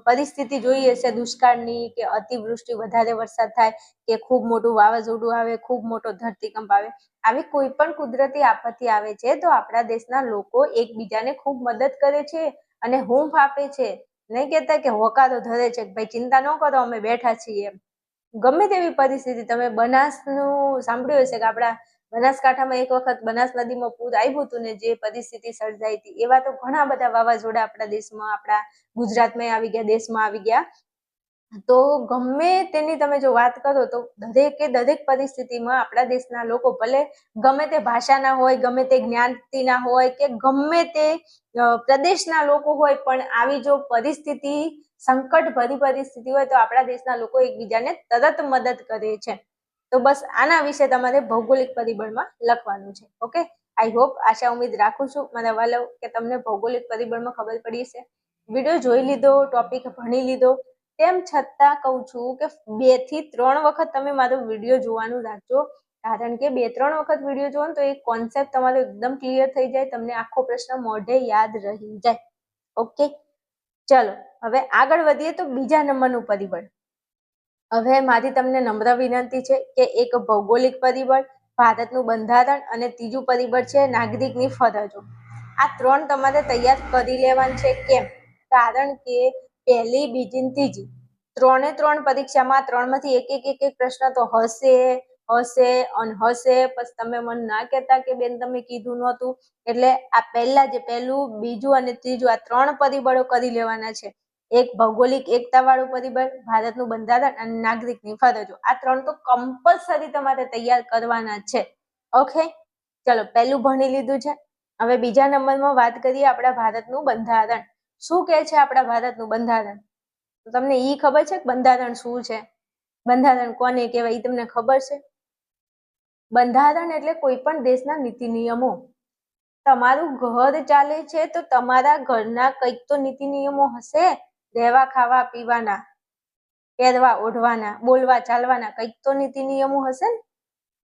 પરિસ્થિતિ જોઈ હશે દુષ્કાળની કે અતિવૃષ્ટિ, વધારે વરસાદ થાય કે ખૂબ મોટું વાવાઝોડું આવે, ખૂબ મોટો ધરતીકંપ આવે. આવી કોઈ પણ કુદરતી આપત્તિ આવે છે તો આપણા દેશના લોકો એકબીજાને ખૂબ મદદ કરે છે અને હૂંફ આપે છે. નહીં કહેતા કે હોકારો ધરે છે કે ભાઈ ચિંતા ન કરો, અમે બેઠા છીએ એમ. ગમે તેવી પરિસ્થિતિ, તમે બનાસનું સાંભળ્યું હશે કે આપણા બનાસકાંઠામાં એક વખત બનાસ નદીમાં પૂર આવ્યું હતું ને જે પરિસ્થિતિ સર્જાઈ હતી, એવા તો ઘણા બધા વાવાઝોડા આપણા દેશમાં, આપણા ગુજરાતમાં આવી ગયા, દેશમાં આવી ગયા. તો ગમે તેની તમે જો વાત કરો તો દરેક પરિસ્થિતિમાં આપણા દેશના લોકો ભલે ગમે તે ભાષાના હોય, ગમે તે જ્ઞાતિના હોય કે ગમે તે પ્રદેશના લોકો હોય, પણ આવી જો પરિસ્થિતિ, સંકટ ભરી પરિસ્થિતિ હોય તો આપણા દેશના લોકો એકબીજાને તરત મદદ કરે છે. તો બસ આના વિશે તમારે ભૌગોલિક પરિબળમાં લખવાનું છે. ઓકે, આઈ હોપ, આશા ઉમ્મીદ રાખું છું મારા વાલો કે તમને ભૌગોલિક પરિબળમાં ખબર પડી છે. વિડીયો જોઈ લીધો, ટોપિક ભણી લીધો, તેમ છતાં કહું છું કે 2 થી 3 વખત તમે મારો વિડીયો જોવાનું રાખજો, કારણ કે 2-3 વખત વિડીયો જોવો ને તો એ કોન્સેપ્ટ તમારો એકદમ ક્લિયર થઈ જાય, તમને આખો પ્રશ્ન મોઢે યાદ રહી જાય. ઓકે, ચલો હવે આગળ વધીએ તો બીજા નંબરનું પરિબળ. હવે મારી તમને નમ્ર વિનંતી છે કે એક ભૌગોલિક પરિબળ, ભારતનું બંધારણ અને ત્રીજું પરિબળ છે નાગરિકની ફરજો. આ 3 તમારે તૈયાર કરી લેવાનું છે. કેમ? કારણ કે પહેલી, બીજી ને ત્રીજી 3 પરીક્ષામાં 3માંથી એક પ્રશ્ન તો હશે. પછી તમે મને ના કહેતા કે બેન તમે કીધું નહોતું. એટલે આ પહેલું, બીજું અને ત્રીજું આ 3 પરિબળો કરી લેવાના છે. એક ભૌગોલિક એકતા વાળું પરિબળ, ભારતનું બંધારણ અને નાગરિકની ફરજો. આ 3 તો કમ્પલસરી તમારે તૈયાર કરવાના છે. ઓકે, ચલો પહેલું ભણી લીધું છે. હવે બીજા નંબરમાં વાત કરીએ આપણા ભારતનું બંધારણ. શું કહે છે આપણા ભારતનું બંધારણ? તો તમને ઈ ખબર છે કે બંધારણ શું છે? બંધારણ કોને કહેવાય ઈ તમને ખબર છે? બંધારણ એટલે કોઈ પણ દેશના નીતિ નિયમો. તમારું ઘર ચાલે છે તો તમારા ઘરના કંઈક તો નીતિ નિયમો હશે. રહેવા, ખાવા, પીવાના, પહેરવા, ઓઢવાના, બોલવા, ચાલવાના કંઈક તો નીતિ નિયમો હશે ને,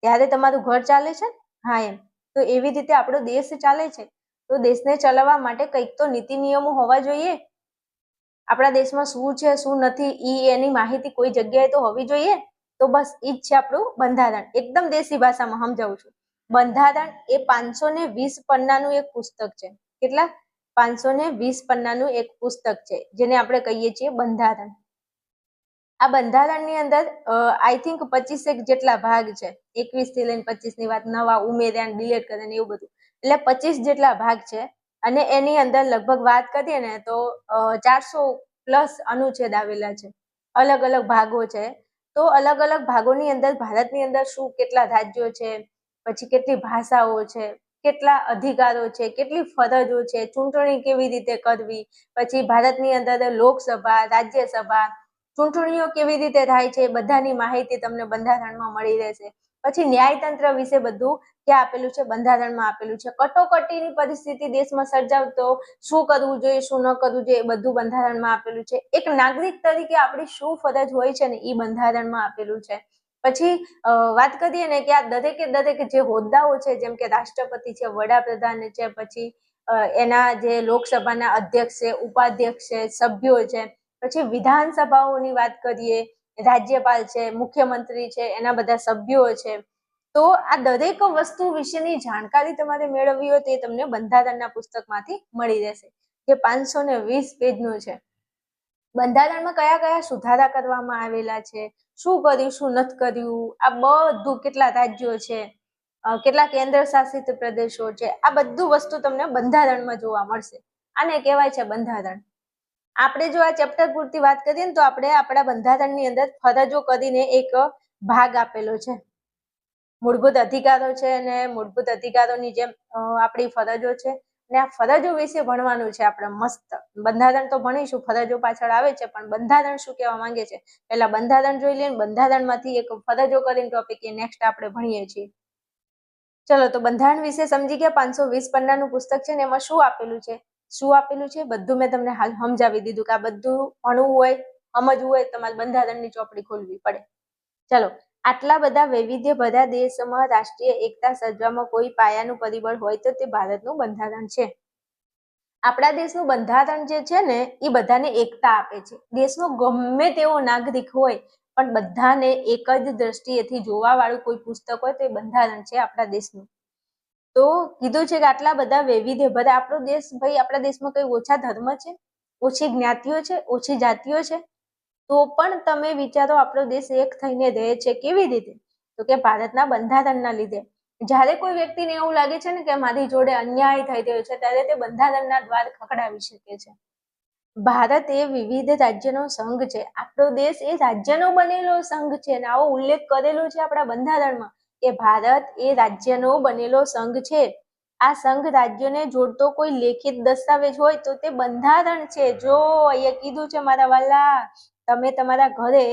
ત્યારે તમારું ઘર ચાલે છે. હા, એમ તો એવી રીતે આપણો દેશ ચાલે છે. તો દેશને ચલાવવા માટે કંઈક તો નીતિ નિયમો હોવા જોઈએ. આપણા દેશમાં શું છે શું નથી એની માહિતી કોઈ જગ્યાએ તો હોવી જોઈએ. તો બસ ઈ જ છે આપણું બંધારણ. એકદમ દેશી ભાષામાં સમજાવું છું. બંધારણ એ 520 પન્નાનું એક પુસ્તક છે. કેટલા? 520 પન્નાનું એક પુસ્તક છે, જેને આપણે કહીએ છીએ બંધારણ. આ બંધારણની અંદર આઈ થિંક 25 જેટલા ભાગ છે. 21 થી લઈને 25 ની વાત નવા ઉમેર્યા, ડિલીટ કર્યા ને એવું બધું, એટલે 25 જેટલા ભાગ છે. અને એની અંદર લગભગ વાત કરીએ ને તો 400+ અનુચ્છેદ આવેલા છે. અલગ અલગ ભાગો છે. તો અલગ અલગ ભાગોની અંદર ભારતની અંદર શું કેટલા રાજ્યો છે, પછી કેટલી ભાષાઓ છે, કેટલા અધિકારો છે, કેટલી ફરજો છે, ચૂંટણી કેવી રીતે કરવી, પછી ભારતની અંદર લોકસભા, રાજ્યસભા, ચૂંટણીઓ કેવી રીતે થાય છે, બધાની માહિતી તમને બંધારણમાં મળી રહેશે. પછી ન્યાયતંત્ર વિશે બધું ક્યાં આપેલું છે? બંધારણમાં આપેલું છે. કટોકટીની પરિસ્થિતિ દેશમાં સર્જાવતો શું કરવું જોઈએ, શું ન કરવું જોઈએ, બધું બંધારણમાં આપેલું છે. એક નાગરિક તરીકે આપણી શું ફરજ હોય છે ને એ બંધારણમાં આપેલું છે. પછી વાત કરીએ ને કે આ દરેકે જે હોદ્દાઓ છે, જેમ કે રાષ્ટ્રપતિ છે, વડાપ્રધાન છે, પછી એના જે લોકસભાના અધ્યક્ષ છે, ઉપાધ્યક્ષ છે, સભ્યો છે, પછી વિધાનસભાઓની વાત કરીએ, રાજ્યપાલ છે, મુખ્યમંત્રી છે, એના બધા સભ્યો છે. તો આ દરેક વસ્તુ વિશેની જાણકારી તમારે મેળવવી હોય તો એ તમને બંધારણના પુસ્તકમાંથી મળી રહેશે, જે 520 પેજનું છે. બંધારણમાં કયા કયા સુધારા કરવામાં આવેલા છે, શું કર્યું, શું નથી કર્યું, આ બધું, કેટલા રાજ્યો છે, કેટલા કેન્દ્ર શાસિત પ્રદેશો છે, આ બધું વસ્તુ તમને બંધારણમાં જોવા મળશે. આને કહેવાય છે બંધારણ. આપણે જો આ ચેપ્ટર પૂરતી વાત કરીએ ને તો આપણે આપણા બંધારણની અંદર ફરજો કરીને એક ભાગ આપેલો છે. મૂળભૂત અધિકારો છે અને મૂળભૂત અધિકારોની જેમ આપણી ફરજો છે. અને આ ફરજો વિશે ભણવાનું છે આપણે મસ્ત. બંધારણ તો ભણીશું, ફરજો પાછળ આવે છે, પણ બંધારણ શું કહેવા માંગે છે પહેલા બંધારણ જોઈ લઈએ. બંધારણમાંથી એક ફરજો કરીને ટોપિક એ નેક્સ્ટ આપણે ભણીએ છીએ. ચલો, તો બંધારણ વિશે સમજી ગયા. 520 પન્નાનું પુસ્તક છે ને એમાં શું આપેલું છે, બધું મેં તમને હાલ સમજાવી દીધું કે આ બધું ભણવું હોય, સમજવું હોય, તમારે બંધારણની ચોપડી ખોલવી પડે. ચલો, આટલા બધા વૈવિધ્ય ભર્યા દેશમાં રાષ્ટ્રીય એકતા સર્જવામાં કોઈ પાયાનું પરિબળ હોય તો તે ભારતનું બંધારણ છે. આપણા દેશનું બંધારણ જે છે ને એ બધાને એકતા આપે છે. દેશનો ગમે તેવો નાગરિક હોય પણ બધાને એક જ દ્રષ્ટિએથી જોવા વાળું કોઈ પુસ્તક હોય તો એ બંધારણ છે આપણા દેશનું. તો કીધું છે કે આટલા બધા વૈવિધ્ય ભર્યા આપણો દેશ, ભાઈ આપણા દેશમાં કઈ ઓછા ધર્મ છે, ઓછી જ્ઞાતિઓ છે, ઓછી જાતિઓ છે? તો પણ તમે વિચારો આપણો દેશ એક થઈને રહે છે કેવી રીતે? તો કે ભારતના બંધારણના લીધે. જ્યારે કોઈ વ્યક્તિને એવું લાગે છે ને કે મારી જોડે અન્યાય થઈ રહ્યો છે, ત્યારે તે બંધારણના દ્વાર ખખડાવી શકે છે. ભારત એ વિવિધ રાજ્યનો સંઘ છે. આપણો દેશ એ રાજ્યનો બનેલો સંઘ છે અને આવો ઉલ્લેખ કરેલો છે આપણા બંધારણમાં કે ભારત એ રાજ્યનો બનેલો સંઘ છે. આ સંઘ રાજ્યોને જોડતો કોઈ લેખિત દસ્તાવેજ હોય તો તે બંધારણ છે. જો અહીંયા કીધું છે મારા વાલા, તમે તમારા ઘરે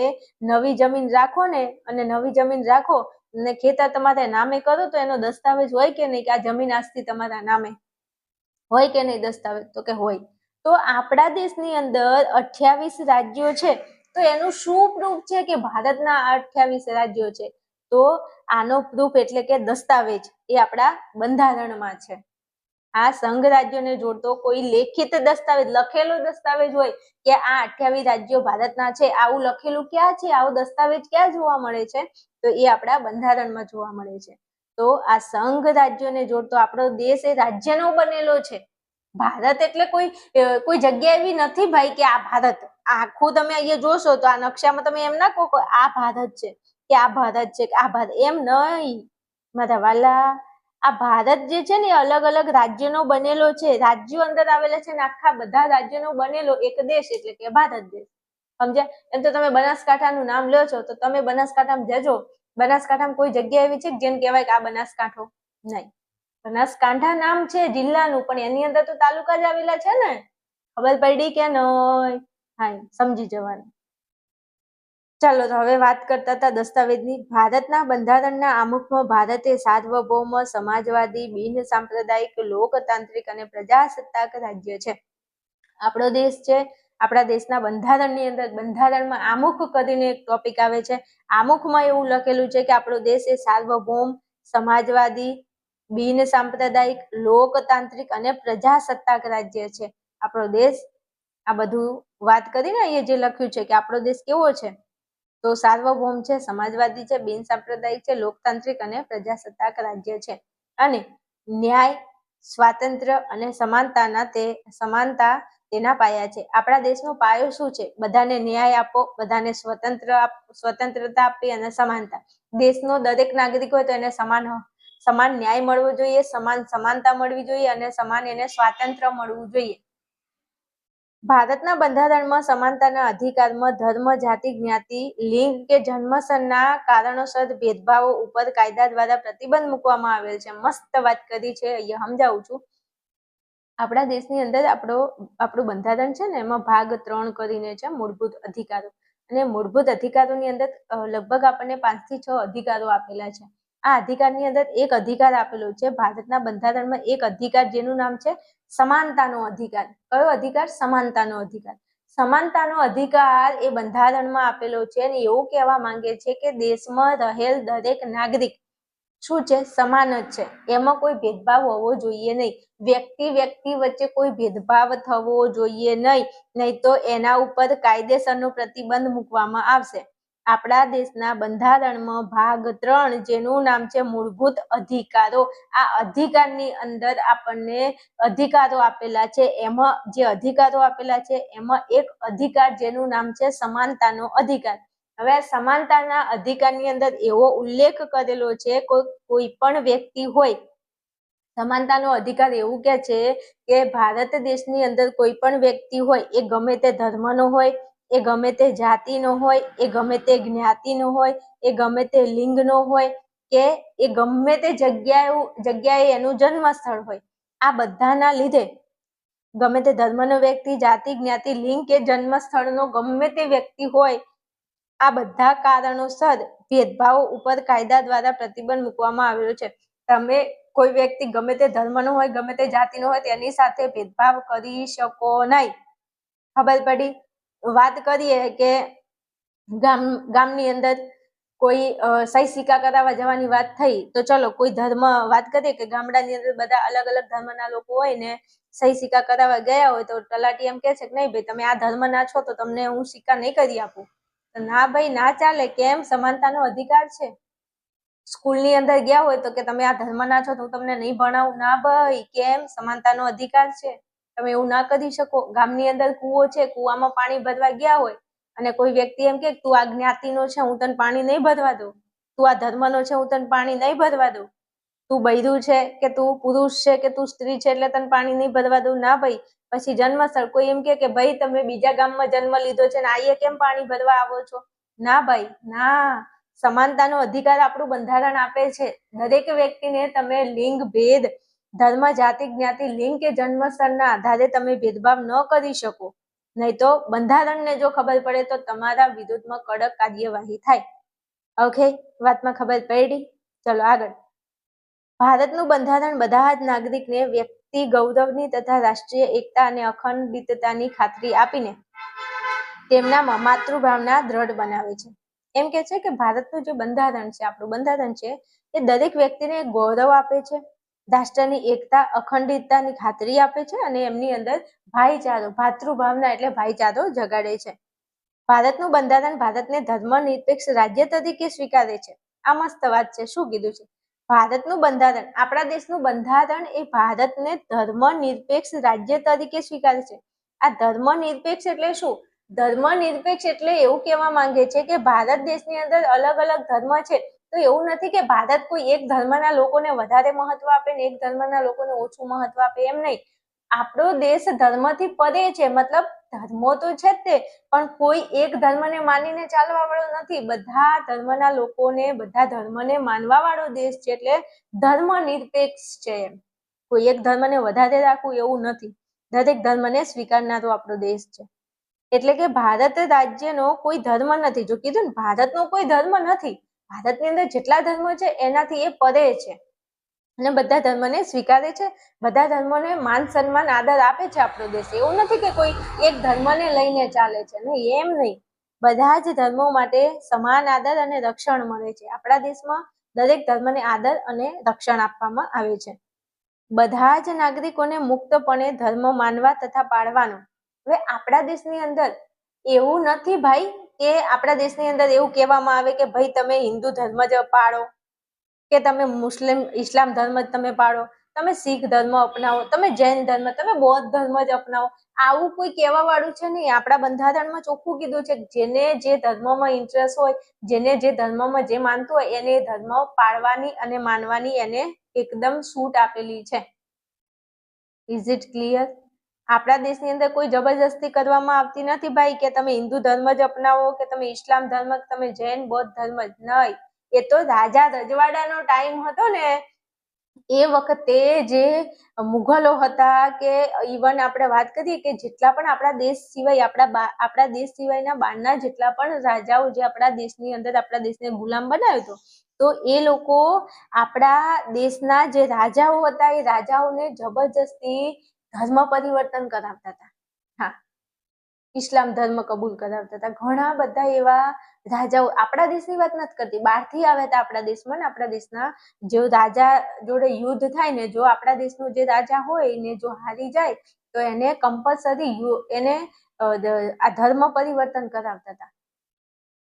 નવી જમીન રાખો ને અને નવી જમીન રાખો અને ખેતર તમારે નામે કરો તો એનો દસ્તાવેજ હોય કે નહીં કે આ જમીન આજથી તમારા નામે હોય કે નહીં દસ્તાવેજ? તો કે હોય. તો આપણા દેશની અંદર 28 રાજ્યો છે. તો એનું શું પ્રૂફ છે કે ભારતના 28 રાજ્યો છે? તો આનો પ્રૂફ એટલે કે દસ્તાવેજ એ આપણા બંધારણમાં છે. આ સંઘ રાજ્યોને જોડતો કોઈ લેખિત દસ્તાવેજ, લખેલો દસ્તાવેજ હોય કે આ 28 રાજ્યો ભારતના છે, આવું લખેલું ક્યાં છે? આવો દસ્તાવેજ ક્યાં જોવા મળે છે? તો એ આપણા બંધારણમાં જોવા મળે છે. તો આ સંઘ રાજ્યોને જોડતો આપણો દેશ એ રાજ્યનો બનેલો છે. ભારત એટલે કોઈ જગ્યા એવી નથી ભાઈ કે આ ભારત, આખું તમે અહીંયા જોશો તો આ નકશામાં તમે એમ ના કહો કે આ ભારત છે કે આ ભારત છે કે આ ભારત, એમ નહીં મારા વાલા. આ ભારત જે છે ને અલગ અલગ રાજ્યનો બનેલો છે. રાજ્યો અંદર આવેલા છે ને આખા બધા રાજ્યનો બનેલો એક દેશ એટલે કે ભારત દેશ. સમજ્યા? એમ તો તમે બનાસકાંઠાનું નામ લ્યો છો તો તમે બનાસકાંઠામાં જજો, બનાસકાંઠામાં કોઈ જગ્યા એવી છે જેમ કહેવાય કે આ બનાસકાંઠો? નહીં. બનાસકાંઠા નામ છે જિલ્લાનું, પણ એની અંદર તો તાલુકા જ આવેલા છે ને. ખબર પડી કે નહીં? હા, સમજી જવાનું. ચાલો તો હવે વાત કરતા હતા દસ્તાવેજની. ભારતના બંધારણના આમુખમાં ભારતે સાર્વભૌમ, સમાજવાદી, બિન સાંપ્રદાયિક, લોકતાંત્રિક અને પ્રજાસત્તાક રાજ્ય છે. આપણો દેશ છે. આપણા દેશના બંધારણની અંદર બંધારણમાં આમુખ કરીને એક ટોપિક આવે છે. આમુખમાં એવું લખેલું છે કે આપણો દેશ એ સાર્વભૌમ, સમાજવાદી, બિન સાંપ્રદાયિક, લોકતાંત્રિક અને પ્રજાસત્તાક રાજ્ય છે. આપણો દેશ, આ બધું વાત કરીને અહીંયા જે લખ્યું છે કે આપણો દેશ કેવો છે? તો સાર્વભૌમ છે, સમાજવાદી છે, બિન સાંપ્રદાયિક છે, લોકતાંત્રિક અને પ્રજાસત્તાક રાજ્ય છે. અને ન્યાય, સ્વાતંત્ર્ય અને સમાનતા તેના પાયા છે. આપણા દેશનો પાયો શું છે? બધાને ન્યાય આપો, બધાને સ્વતંત્રતા આપી અને સમાનતા. દેશનો દરેક નાગરિક હોય તો એને સમાન ન્યાય મળવો જોઈએ, સમાનતા મળવી જોઈએ અને સમાન એને સ્વાતંત્ર્ય મળવું જોઈએ. ભારતના બંધારણમાં સમાનતાના અધિકારમાં ધર્મ, જાતિ, જ્ઞાતિ, લિંગ કે જન્મસ્થળના કારણોસર ભેદભાવો ઉપર કાયદા દ્વારા પ્રતિબંધ મૂકવામાં આવેલ છે. મસ્ત વાત કરી છે, અહીંયા સમજાવું છું. આપણા દેશની અંદર આપણું બંધારણ છે ને એમાં ભાગ 3 કરીને છે મૂળભૂત અધિકારો. અને મૂળભૂત અધિકારોની અંદર લગભગ આપણને 5 થી 6 અધિકારો આપેલા છે. આ અધિકારની અંદર એક અધિકાર આપેલો છે ભારતના બંધારણમાં, એક અધિકાર જેનું નામ છે સમાનતાનો અધિકાર. કયો અધિકાર? સમાનતાનો અધિકાર. સમાનતાનો અધિકાર એ બંધારણમાં આપેલો છે અને એવું કહેવા માંગે છે કે દેશમાં રહેલ દરેક નાગરિક શું છે? સમાન જ છે. એમાં કોઈ ભેદભાવ હોવો જોઈએ નહીં. વ્યક્તિ વચ્ચે કોઈ ભેદભાવ થવો જોઈએ નહીં તો એના ઉપર કાયદેસરનો પ્રતિબંધ મૂકવામાં આવશે. આપણા દેશના બંધારણમાં ભાગ 3 જેનું નામ છે મૂળભૂત અધિકારો, આ અધિકારની અંદર આપણને અધિકારો આપેલા છે. એમાં જે અધિકારો આપેલા છે એમાં એક અધિકાર જેનું નામ છે સમાનતાનો અધિકાર. હવે સમાનતાના અધિકારની અંદર એવો ઉલ્લેખ કરેલો છે કોઈ પણ વ્યક્તિ હોય, સમાનતાનો અધિકાર એવું કે છે કે ભારત દેશની અંદર કોઈ પણ વ્યક્તિ હોય, એ ગમે તે ધર્મનો હોય, એ ગમે તે જાતિનો હોય, એ ગમે તે જ્ઞાતિનો હોય, એ ગમે તે લિંગનો હોય કે એ ગમે તે જગ્યાએ એનું જન્મ સ્થળ હોય, આ બધાના લીધે ગમે તે ધર્મનો વ્યક્તિ, જાતિ, જ્ઞાતિ, લિંગ કે જન્મ સ્થળનો ગમે તે વ્યક્તિ હોય, આ બધા કારણોસર ભેદભાવ ઉપર કાયદા દ્વારા પ્રતિબંધ મૂકવામાં આવેલો છે. તમે કોઈ વ્યક્તિ ગમે તે ધર્મનો હોય, ગમે તે જાતિનો હોય તેની સાથે ભેદભાવ કરી શકો નહીં. ખબર પડી? વાત કરીએ કે ગામની અંદર કોઈ સહી સિક્કા કરાવવા જવાની વાત થઈ તો ચલો કોઈ ધર્મ, વાત કરીએ કે ગામડાની અંદર બધા અલગ અલગ ધર્મના લોકો હોય ને સહી સિક્કા કરાવવા ગયા હોય તો તલાટી એમ કહે છે કે નહીં ભાઈ તમે આ ધર્મના છો તો તમને હું સિક્કા નહીં કરી આપું. ના ભાઈ, ના ચાલે. કેમ? સમાનતાનો અધિકાર છે. સ્કૂલની અંદર ગયા હોય તો કે તમે આ ધર્મના છો તો હું તમને નહીં ભણાવું. ના ભાઈ, કેમ? સમાનતાનો અધિકાર છે, તમે એવું ના કરી શકો. ગામની અંદર કૂવો છે, કૂવામાં પાણી ભરવા ગયા હોય અને કોઈ વ્યક્તિ એમ કે તું આ જ્ઞાતિનો છે હું તને પાણી નહીં ભરવા દઉં, તું આ ધર્મનો છે હું તને પાણી નહીં ભરવા દઉં, તું બૈરું છે કે તું પુરુષ છે કે તું સ્ત્રી છે એટલે તને પાણી નહીં ભરવા દઉં, ના ભાઈ. પછી જન્મસ્થળ કોઈ એમ કે ભાઈ તમે બીજા ગામમાં જન્મ લીધો છે ને આઈએ કેમ પાણી ભરવા આવો છો, ના ભાઈ ના. સમાનતાનો અધિકાર આપણું બંધારણ આપે છે. દરેક વ્યક્તિને તમે લિંગ ભેદ, ધર્મ, જાતિ, જ્ઞાતિ, લિંગ કે જન્મસ્થળના આધારે તમે ભેદભાવ ન કરી શકો, નહીં તો બંધારણને જો ખબર પડે તો તમારા વિરુદ્ધમાં કડક કાર્યવાહી થાય. ઓકે, વાતમાં ખબર પડી? ચલો આગળ. ભારતનું બંધારણ બધા જ નાગરિકને વ્યક્તિ ગૌરવની તથા રાષ્ટ્રીય એકતા અને અખંડિતતાની ખાતરી આપીને તેમનામાં માતૃભાવના દ્રઢ બનાવે છે. એમ કે છે કે ભારતનું જે બંધારણ છે, આપણું બંધારણ છે, એ દરેક વ્યક્તિને ગૌરવ આપે છે, રાષ્ટ્રની એકતા, અખંડિતતાની ખાતરી આપે છે અને એમની અંદર ભાઈચારો, ભાતૃભાવના એટલે ભાઈચારો જગાડે છે. ભારતનું બંધારણ ભારતને ધર્મનિરપેક્ષ રાજ્ય તરીકે સ્વીકારે છે. આ મસ્ત વાત છે. શું કીધું છે? ભારતનું બંધારણ, આપણા દેશનું બંધારણ એ ભારતને ધર્મનિરપેક્ષ રાજ્ય તરીકે સ્વીકારે છે. આ ધર્મનિરપેક્ષ એટલે શું? ધર્મનિરપેક્ષ એટલે એવું કહેવા માંગે છે કે ભારત દેશની અંદર અલગ અલગ ધર્મ છે, તો એવું નથી કે ભારત કોઈ એક ધર્મના લોકોને વધારે મહત્વ આપે ને એક ધર્મના લોકોને ઓછું મહત્વ આપે, એમ નહીં. આપણો દેશ ધર્મથી પરે છે, મતલબ ધર્મો તો છે જ તે, પણ કોઈ એક ધર્મને માનીને ચાલવા વાળો નથી. બધા ધર્મના લોકોને, બધા ધર્મને માનવા વાળો દેશ છે, એટલે ધર્મનિરપેક્ષ છે. કોઈ એક ધર્મને વધારે રાખવું એવું નથી. દરેક ધર્મને સ્વીકારનારો આપણો દેશ છે. એટલે કે ભારત રાજ્યનો કોઈ ધર્મ નથી. જો કીધું ને ભારતનો કોઈ ધર્મ નથી, ભારતની અંદર જેટલા ધર્મો છે એનાથી એ પરે છે અને બધા ધર્મને સ્વીકારે છે, બધા ધર્મોને માન સન્માન આદર આપે છે આપણો દેશ. એવું નથી કે કોઈ એક ધર્મને લઈને ચાલે છે, નહીં, એમ નહીં. બધા જ ધર્મો માટે સમાન આદર અને રક્ષણ મળે છે. આપણા દેશમાં દરેક ધર્મને આદર અને રક્ષણ આપવામાં આવે છે. બધા જ નાગરિકોને મુક્તપણે ધર્મ માનવા તથા પાળવાનો. હવે આપણા દેશની અંદર એવું નથી ભાઈ કે આપણા દેશની અંદર એવું કહેવામાં આવે કે ભાઈ તમે હિન્દુ ધર્મ જ પાળો, કે તમે ઇસ્લામ ધર્મ જ તમે પાળો, તમે શીખ ધર્મ અપનાવો, તમે જૈન ધર્મ, તમે બૌદ્ધ ધર્મ જ અપનાવો. આવું કોઈ કહેવા વાળું છે નહીં. આપણા બંધારણમાં ચોખ્ખું કીધું છે જેને જે ધર્મમાં ઇન્ટરેસ્ટ હોય, જેને જે ધર્મમાં જે માનતું હોય એને એ ધર્મ પાળવાની અને માનવાની એને એકદમ છૂટ આપેલી છે. Is it clear? આપણા દેશની અંદર કોઈ જબરજસ્તી કરવામાં આવતી નથી ભાઈ કે તમે હિન્દુ ધર્મ જ અપનાવો, કે તમે ઇસ્લામ ધર્મ, કે તમે જૈન બૌદ્ધ ધર્મ જ. નહીં, એ તો રાજા રજવાડાનો ટાઈમ હતો ને, એ વખતે જે મુઘલો હતા, કે ઇવન આપણે વાત કરીએ કે જેટલા પણ આપણા દેશ સિવાય, આપણા દેશ સિવાયના બહારના જેટલા પણ રાજાઓ જે આપણા દેશની અંદર આપણા દેશને ગુલામ બનાવ્યો હતો, તો એ લોકો આપણા દેશના જે રાજાઓ હતા એ રાજાઓને જબરજસ્તી ધર્મ પરિવર્તન કરાવતા હતા. હા, ઇસ્લામ ધર્મ કબૂલ કરાવતા હતા. ઘણા બધા એવા રાજાઓ, આપણા દેશની વાત નથી કરતી, બહારથી આવ્યા હતા આપણા દેશમાં, ને આપણા દેશના જો રાજા જોડે યુદ્ધ થાય ને, જો આપણા દેશનો જે રાજા હોય ને જો હારી જાય તો એને કમ્પલસરી એને આ ધર્મ પરિવર્તન કરાવતા હતા.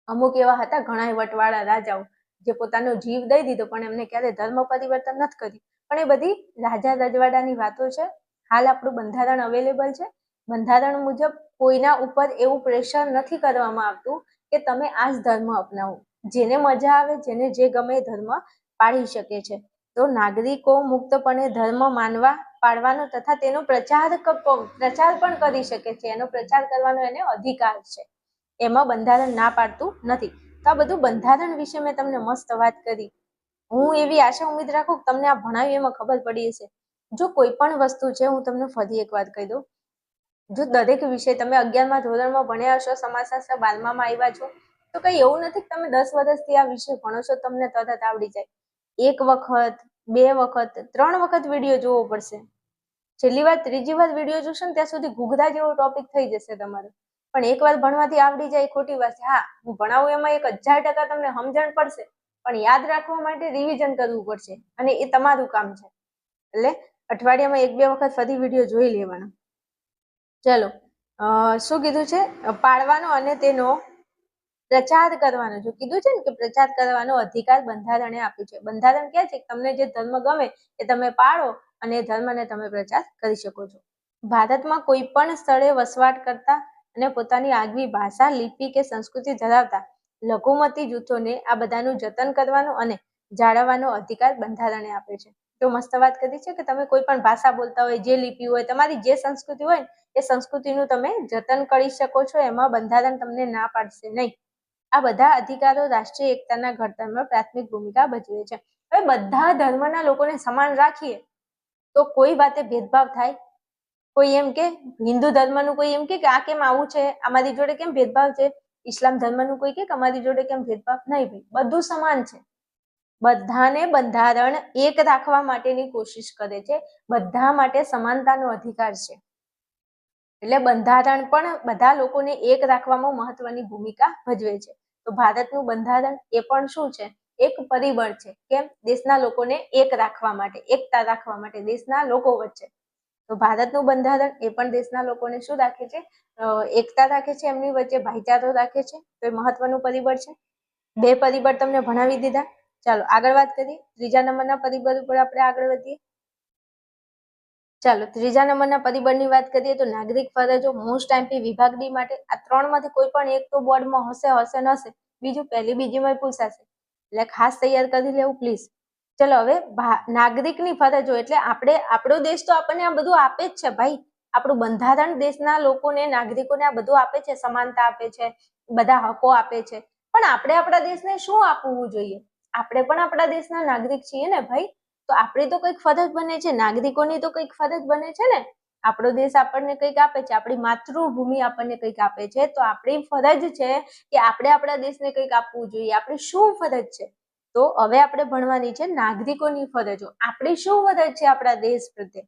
અમુક એવા હતા ઘણા વટવાળા રાજાઓ જે પોતાનો જીવ દઈ દીધો પણ એમને ક્યારે ધર્મ પરિવર્તન નથી કર્યું. પણ એ બધી રાજા રજવાડાની વાતો છે. હાલ આપણું બંધારણ અવેલેબલ છે. બંધારણ મુજબ કોઈના ઉપર એવું પ્રેશર નથી કરવામાં આવતું કે તમે આ જ ધર્મ અપનાવો. જેને મજા આવે, જેને જે ગમે ધર્મ પાળી શકે છે. તો નાગરિકો મુક્તપણે ધર્મ માનવા, પાળવાનો તથા તેનો પ્રચાર પણ કરી શકે છે. એનો પ્રચાર કરવાનો એને અધિકાર છે. એમાં બંધારણ ના પાડતું નથી. તો આ બધું બંધારણ વિશે મેં તમને મસ્ત વાત કરી. હું એવી આશા ઉમ્મીદ રાખું કે તમને આ ભણાવ્યું એમાં ખબર પડી હશે. જો કોઈ પણ વસ્તુ છે, હું તમને ફરી એક વાત કહી દઉં, જો દરેક વિષય તમે 11મા ધોરણમાં ભણ્યા હશો, સમાજશાસ્ત્ર 12મામાં આવ્યા છો, તો કઈ એવું નથી કે તમે 10 વર્ષથી આ વિષય ભણો છો તમને તરત આવડી જાય. 1 વખત, 2 વખત, 3 વખત વિડીયો જોવો પડશે. છેલ્લી વાર, ત્રીજી વાર વિડીયો જોશો ને ત્યાં સુધી ઘૂઘરા જેવો ટોપિક થઈ જશે તમારો. પણ એકવાર ભણવાથી આવડી જાય ખોટી વાત છે. હા, હું ભણાવું એમાં 1000% તમને સમજણ પડશે, પણ યાદ રાખવા માટે રિવિઝન કરવું પડશે અને એ તમારું કામ છે. એટલે અઠવાડિયામાં 1-2 વખત ફરી વિડીયો જોઈ લેવાનો. ચલો, શું કીધું છે? પાળવાનો અને તેનો પ્રચાર કરવાનો. જો કીધું છે ને કે પ્રચાર કરવાનો અધિકાર બંધારણે આપ્યું છે. બંધારણ કહે છે કે તમને જે ધર્મ ગમે એ તમે પાળો અને એ ધર્મને તમે પ્રચાર કરી શકો છો. ભારતમાં કોઈ પણ સ્થળે વસવાટ કરતા અને પોતાની આગવી ભાષા, લિપિ કે સંસ્કૃતિ ધરાવતા લઘુમતી જૂથોને આ બધાનું જતન કરવાનો અને જાળવવાનો અધિકાર બંધારણે આપે છે. તો મસ્ત વાત કરી છે કે તમે કોઈ પણ ભાષા બોલતા હોય, જે લિપિ હોય, તમારી જે સંસ્કૃતિ હોય એ સંસ્કૃતિનું તમે જતન કરી શકો છો, એમાં બંધારણ તમને ના પાડશે નહીં. આ બધા અધિકારો રાષ્ટ્રીય એકતાના ઘડતરમાં પ્રાથમિક ભૂમિકા ભજવે છે. હવે બધા ધર્મના લોકોને સમાન રાખીએ તો કોઈ વાતે ભેદભાવ થાય? કોઈ એમ કે હિન્દુ ધર્મનું કોઈ એમ કે આ કેમ આવું છે, અમારી જોડે કેમ ભેદભાવ છે? ઇસ્લામ ધર્મનું કોઈ કે અમારી જોડે કેમ ભેદભાવ? નહીં ભાઈ, બધું સમાન છે. બધાને બંધારણ એક રાખવા માટેની કોશિશ કરે છે. બધા માટે સમાનતાનો અધિકાર છે. એટલે બંધારણ પણ બધા લોકોને એક રાખવામાં મહત્વની ભૂમિકા ભજવે છે. તો ભારતનું બંધારણ એ પણ શું છે? એક પરિબળ છે. કેમ? દેશના લોકોને એક રાખવા માટે, એકતા રાખવા માટે દેશના લોકો વચ્ચે. તો ભારતનું બંધારણ એ પણ દેશના લોકોને શું રાખે છે? એકતા રાખે છે, એમની વચ્ચે ભાઈચારો રાખે છે. તો એ મહત્વનું પરિબળ છે. બે પરિબળ તમને ભણાવી દીધા. ચાલો આગળ વાત કરીએ. ત્રીજા નંબરના પરિબળ ઉપર આપણે આગળ વધીએ. ચાલો ત્રીજા નંબરના પરિબળની વાત કરીએ તો નાગરિક ફરજો મોસ્ટ એમપી વિભાગ ડી માટે આ ત્રણમાંથી કોઈ પણ એક તો બોર્ડમાં હશે નશે. બીજું પહેલી બીજીમાં પૂછાશે, એટલે ખાસ તૈયાર કરી લેવું પ્લીઝ. ચલો હવે નાગરિકની ફરજો એટલે આપણો દેશ તો આપણને આ બધું આપે જ છે ભાઈ. આપણું બંધારણ દેશના લોકોને, નાગરિકોને આ બધું આપે છે, સમાનતા આપે છે, બધા હકો આપે છે. પણ આપણે આપણા દેશને શું આપવું જોઈએ? આપણે પણ આપણા દેશના નાગરિક છીએ ને ભાઈ. તો આપણી તો કંઈક ફરજ બને છે, નાગરિકોની તો કંઈક ફરજ બને છે ને. આપણો દેશ આપણને કંઈક આપે છે, આપણી માતૃભૂમિ આપણને કંઈક આપે છે, તો આપણી ફરજ છે કે આપણે આપણા દેશને કંઈક આપવું જોઈએ. આપણી શું ફરજ છે? તો હવે આપણે ભણવાની છે નાગરિકોની ફરજો. આપણી શું ફરજ છે આપણા દેશ પ્રત્યે?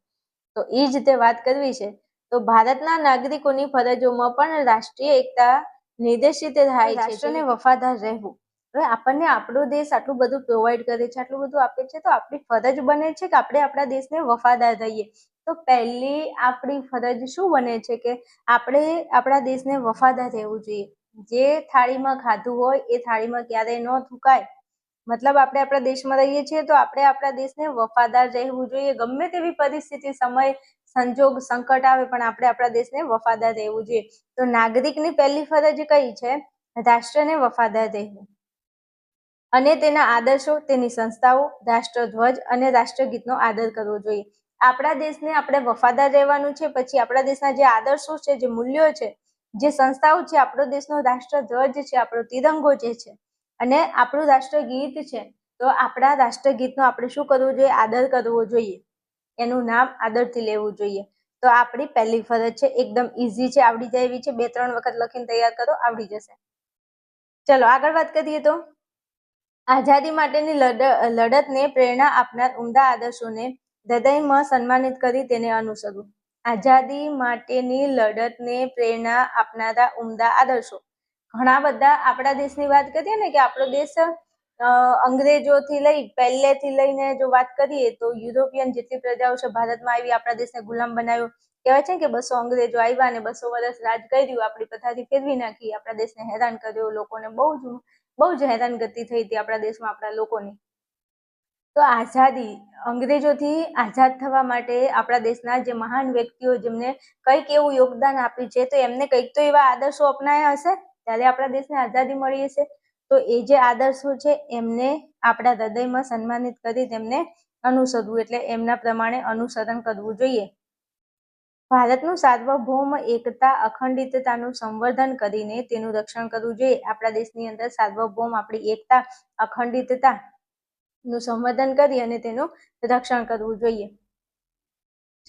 તો એ જ રીતે વાત કરવી છે. તો ભારતના નાગરિકોની ફરજોમાં પણ રાષ્ટ્રીય એકતા નિર્દેશિત થાય છે. રાષ્ટ્રને વફાદાર રહેવું. હવે આપણને આપણો દેશ આટલું બધું પ્રોવાઈડ કરે છે, આટલું બધું આપે છે, તો આપણી ફરજ બને છે કે આપણે આપણા દેશને વફાદાર રહીએ. તો પહેલી આપણી ફરજ શું બને છે કે આપણે આપણા દેશને વફાદાર રહેવું જોઈએ. જે થાળીમાં ખાધું હોય એ થાળીમાં ક્યારેય ન થૂકાય. મતલબ આપણે આપણા દેશમાં રહીએ છીએ તો આપણે આપણા દેશને વફાદાર રહેવું જોઈએ. ગમે તેવી પરિસ્થિતિ, સમય, સંજોગ, સંકટ આવે પણ આપણે આપણા દેશને વફાદાર રહેવું જોઈએ. તો નાગરિકની પહેલી ફરજ કઈ છે? રાષ્ટ્રને વફાદાર રહેવું અને તેના આદર્શો, તેની સંસ્થાઓ, રાષ્ટ્રધ્વજ અને રાષ્ટ્રગીતનો આદર કરવો જોઈએ. આપણા દેશને આપણે વફાદાર રહેવાનું છે. પછી આપણા દેશના જે આદર્શો છે, જે મૂલ્યો છે, જે સંસ્થાઓ છે, આપણો દેશનો રાષ્ટ્રધ્વજ છે, આપણો તિરંગો જે છે અને આપણું રાષ્ટ્રગીત છે, તો આપણા રાષ્ટ્રગીતનો આપણે શું કરવું જોઈએ? આદર કરવો જોઈએ. એનું નામ આદરથી લેવું જોઈએ. તો આપણી પહેલી ફરજ છે. એકદમ ઇઝી છે, આવડી જાય એવી છે. 2-3 વખત લખીને તૈયાર કરો, આવડી જશે. ચલો આગળ વાત કરીએ તો આઝાદી માટેની લડતને પ્રેરણા આપનાર ઉમદા આદર્શોને હૃદયમાં સન્માનિત કરી તેને અનુસરવું. આઝાદી માટેની લડતને પ્રેરણા આપનારા ઉમદા આદર્શો. ઘણા બધા આપણા દેશની વાત કરીએ ને કે આપણો દેશ અંગ્રેજોથી લઈ પહેલેથી લઈને જો વાત કરીએ તો યુરોપિયન જેટલી પ્રજાઓ છે ભારતમાં આવી, આપણા દેશને ગુલામ બનાવ્યો. કહેવાય છે કે 200 અંગ્રેજો આવ્યા અને 200 વર્ષ રાજ કર્યું, આપણી પથારી ફેરવી નાખી, આપણા દેશને હેરાન કર્યો, લોકોને બહુ જ હેરાનગતિ થઈ હતી આપણા દેશમાં આપણા લોકોની. તો આઝાદી, અંગ્રેજોથી આઝાદ થવા માટે આપણા દેશના જે મહાન વ્યક્તિઓ જેમને કંઈક એવું યોગદાન આપ્યું છે, તો એમને કંઈક તો એવા આદર્શો અપનાયા હશે, ત્યારે આપણા દેશને આઝાદી મળી હશે. તો એ જે આદર્શો છે એમને આપણા હૃદયમાં સન્માનિત કરી તેમને અનુસરવું, એટલે એમના પ્રમાણે અનુસરણ કરવું જોઈએ. ભારતનું સાર્વભૌમ એકતા, અખંડિતતાનું સંવર્ધન કરીને તેનું રક્ષણ કરવું જોઈએ. આપણા દેશની અંદર સાર્વભૌમ આપણી એકતા, અખંડિતતા નું સંવર્ધન કરી અને તેનું રક્ષણ કરવું જોઈએ.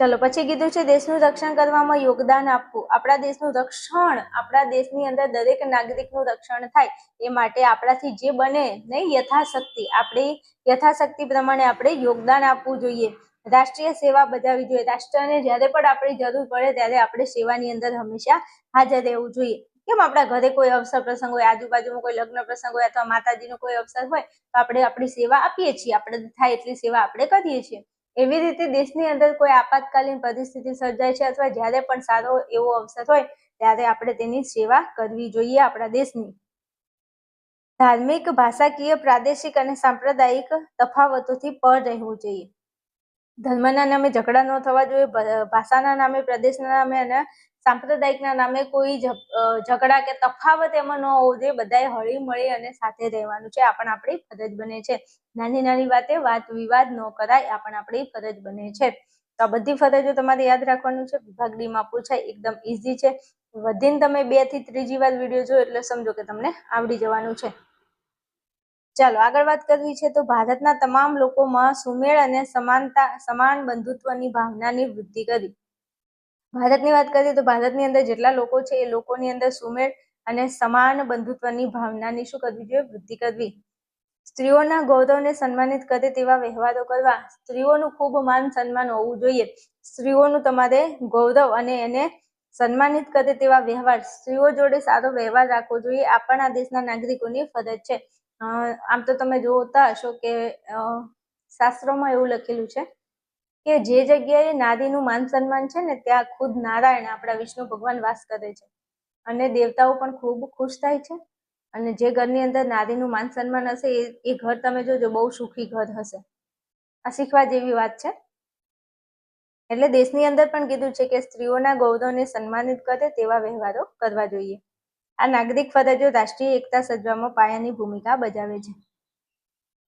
ચલો પછી કીધું છે દેશનું રક્ષણ કરવામાં યોગદાન આપવું. આપણા દેશનું રક્ષણ, આપણા દેશની અંદર દરેક નાગરિકનું રક્ષણ થાય એ માટે આપણાથી જે બને નહીં યથાશક્તિ, આપણી યથાશક્તિ પ્રમાણે આપણે યોગદાન આપવું જોઈએ. રાષ્ટ્રીય સેવા બજાવવી જોઈએ. રાષ્ટ્રને જ્યારે પણ આપણી જરૂર પડે ત્યારે આપણે સેવાની અંદર હંમેશા હાજર રહેવું જોઈએ. કેમ આપણા ઘરે કોઈ અવસર પ્રસંગ હોય, આજુબાજુમાં કોઈ લગ્ન પ્રસંગ હોય અથવા માતાજીનો કોઈ અવસર હોય તો આપણે આપણી સેવા આપીએ છીએ, આપણે થાય એટલી સેવા આપણે કરીએ છીએ. એવી રીતે દેશની અંદર કોઈ આપાતકાલીન પરિસ્થિતિ સર્જાય છે અથવા જ્યારે પણ સારો એવો અવસર હોય ત્યારે આપણે તેની સેવા કરવી જોઈએ આપણા દેશની. ધાર્મિક, ભાષાકીય, પ્રાદેશિક અને સાંપ્રદાયિક તફાવતોથી પર રહેવું જોઈએ. ધર્મના નામે ઝઘડા ન થવા જોઈએ, ભાષાના નામે, પ્રદેશના નામે અને સાંપ્રદાયિકના નામે કોઈ ઝઘડા કે તફાવત એમાં ન હોવો જોઈએ. બધાએ હળી મળી અને સાથે રહેવાનું છે. આ પણ આપણી ફરજ બને છે. નાની નાની વાતે વાત વિવાદ ન કરાય, આ પણ આપણી ફરજ બને છે. તો આ બધી ફરજો તમારે યાદ રાખવાનું છે. વિભાગ ડી માં પૂછાય, એકદમ ઈઝી છે. વધીને તમે 2 થી 3જી વાર વિડીયો જો એટલે સમજો કે તમને આવડી જવાનું છે. ચાલો આગળ વાત કરવી છે તો ભારતના તમામ લોકોમાં સુમેળ અને સમાન બંધુત્વની ભાવનાની વૃદ્ધિ કરી. ભારતની વાત કરીએ તો ભારતની અંદર જેટલા લોકો છે એ લોકોની અંદર સુમેળ અને સમાન બંધુત્વની ભાવનાની શું કરવી જોઈએ? વૃદ્ધિ કરવી. સ્ત્રીઓના ગૌરવને સન્માનિત કરે તેવા વ્યવહારો કરવા. સ્ત્રીઓનું ખૂબ માન સન્માન હોવું જોઈએ. સ્ત્રીઓનું તમારે ગૌરવ અને એને સન્માનિત કરે તેવા વ્યવહાર, સ્ત્રીઓ જોડે સારો વ્યવહાર રાખવો જોઈએ. આ પણ આ દેશના નાગરિકોની ફરજ છે. આમ તો તમે જોતા હશો કે શાસ્ત્રોમાં એવું લખેલું છે કે જે જગ્યાએ નારીનું માન સન્માન છે ને ત્યાં ખુદ નારાયણ આપણા વિષ્ણુ ભગવાન વાસ કરે છે અને દેવતાઓ પણ ખૂબ ખુશ થાય છે. અને જે ઘરની અંદર નારીનું માન સન્માન હશે એ ઘર તમે જોજો બહુ સુખી ઘર હશે. આ શીખવા જેવી વાત છે. એટલે દેશની અંદર પણ કીધું છે કે સ્ત્રીઓના ગૌરવને સન્માનિત કરે તેવા વ્યવહારો કરવા જોઈએ. આ નાગરિક ફરજો રાષ્ટ્રીય એકતા સર્જવામાં પાયાની ભૂમિકા ભજવે છે.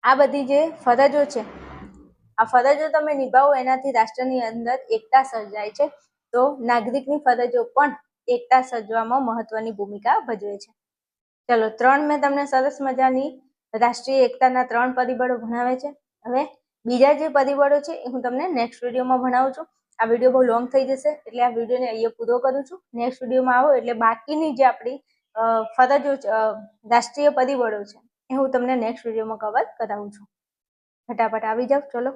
આ બધી જે ફરજો છે, આ ફરજો તમે નિભાવો એનાથી રાષ્ટ્રની અંદર એકતા સર્જાય છે. તો નાગરિકની ફરજો પણ એકતા સર્જવામાં મહત્વની ભૂમિકા ભજવે છે. ચલો 3 મેં તમને સરસ મજાની રાષ્ટ્રીય એકતાના 3 પરિબળો ભણાવે છે. હવે બીજા જે પરિબળો છે એ હું તમને નેક્સ્ટ વિડીયોમાં ભણાવું છું. આ વિડીયો બહુ લોંગ થઈ જશે એટલે આ વિડીયોને અહીંયા પૂરો કરું છું. નેક્સ્ટ વિડીયોમાં આવો એટલે બાકીની જે આપણી ફરજો રાષ્ટ્રીય પરિબળો છે એ હું તમને નેક્સ્ટ વિડીયોમાં કવર કરાવું છું. ફટાફટ આવી જાવ. ચલો.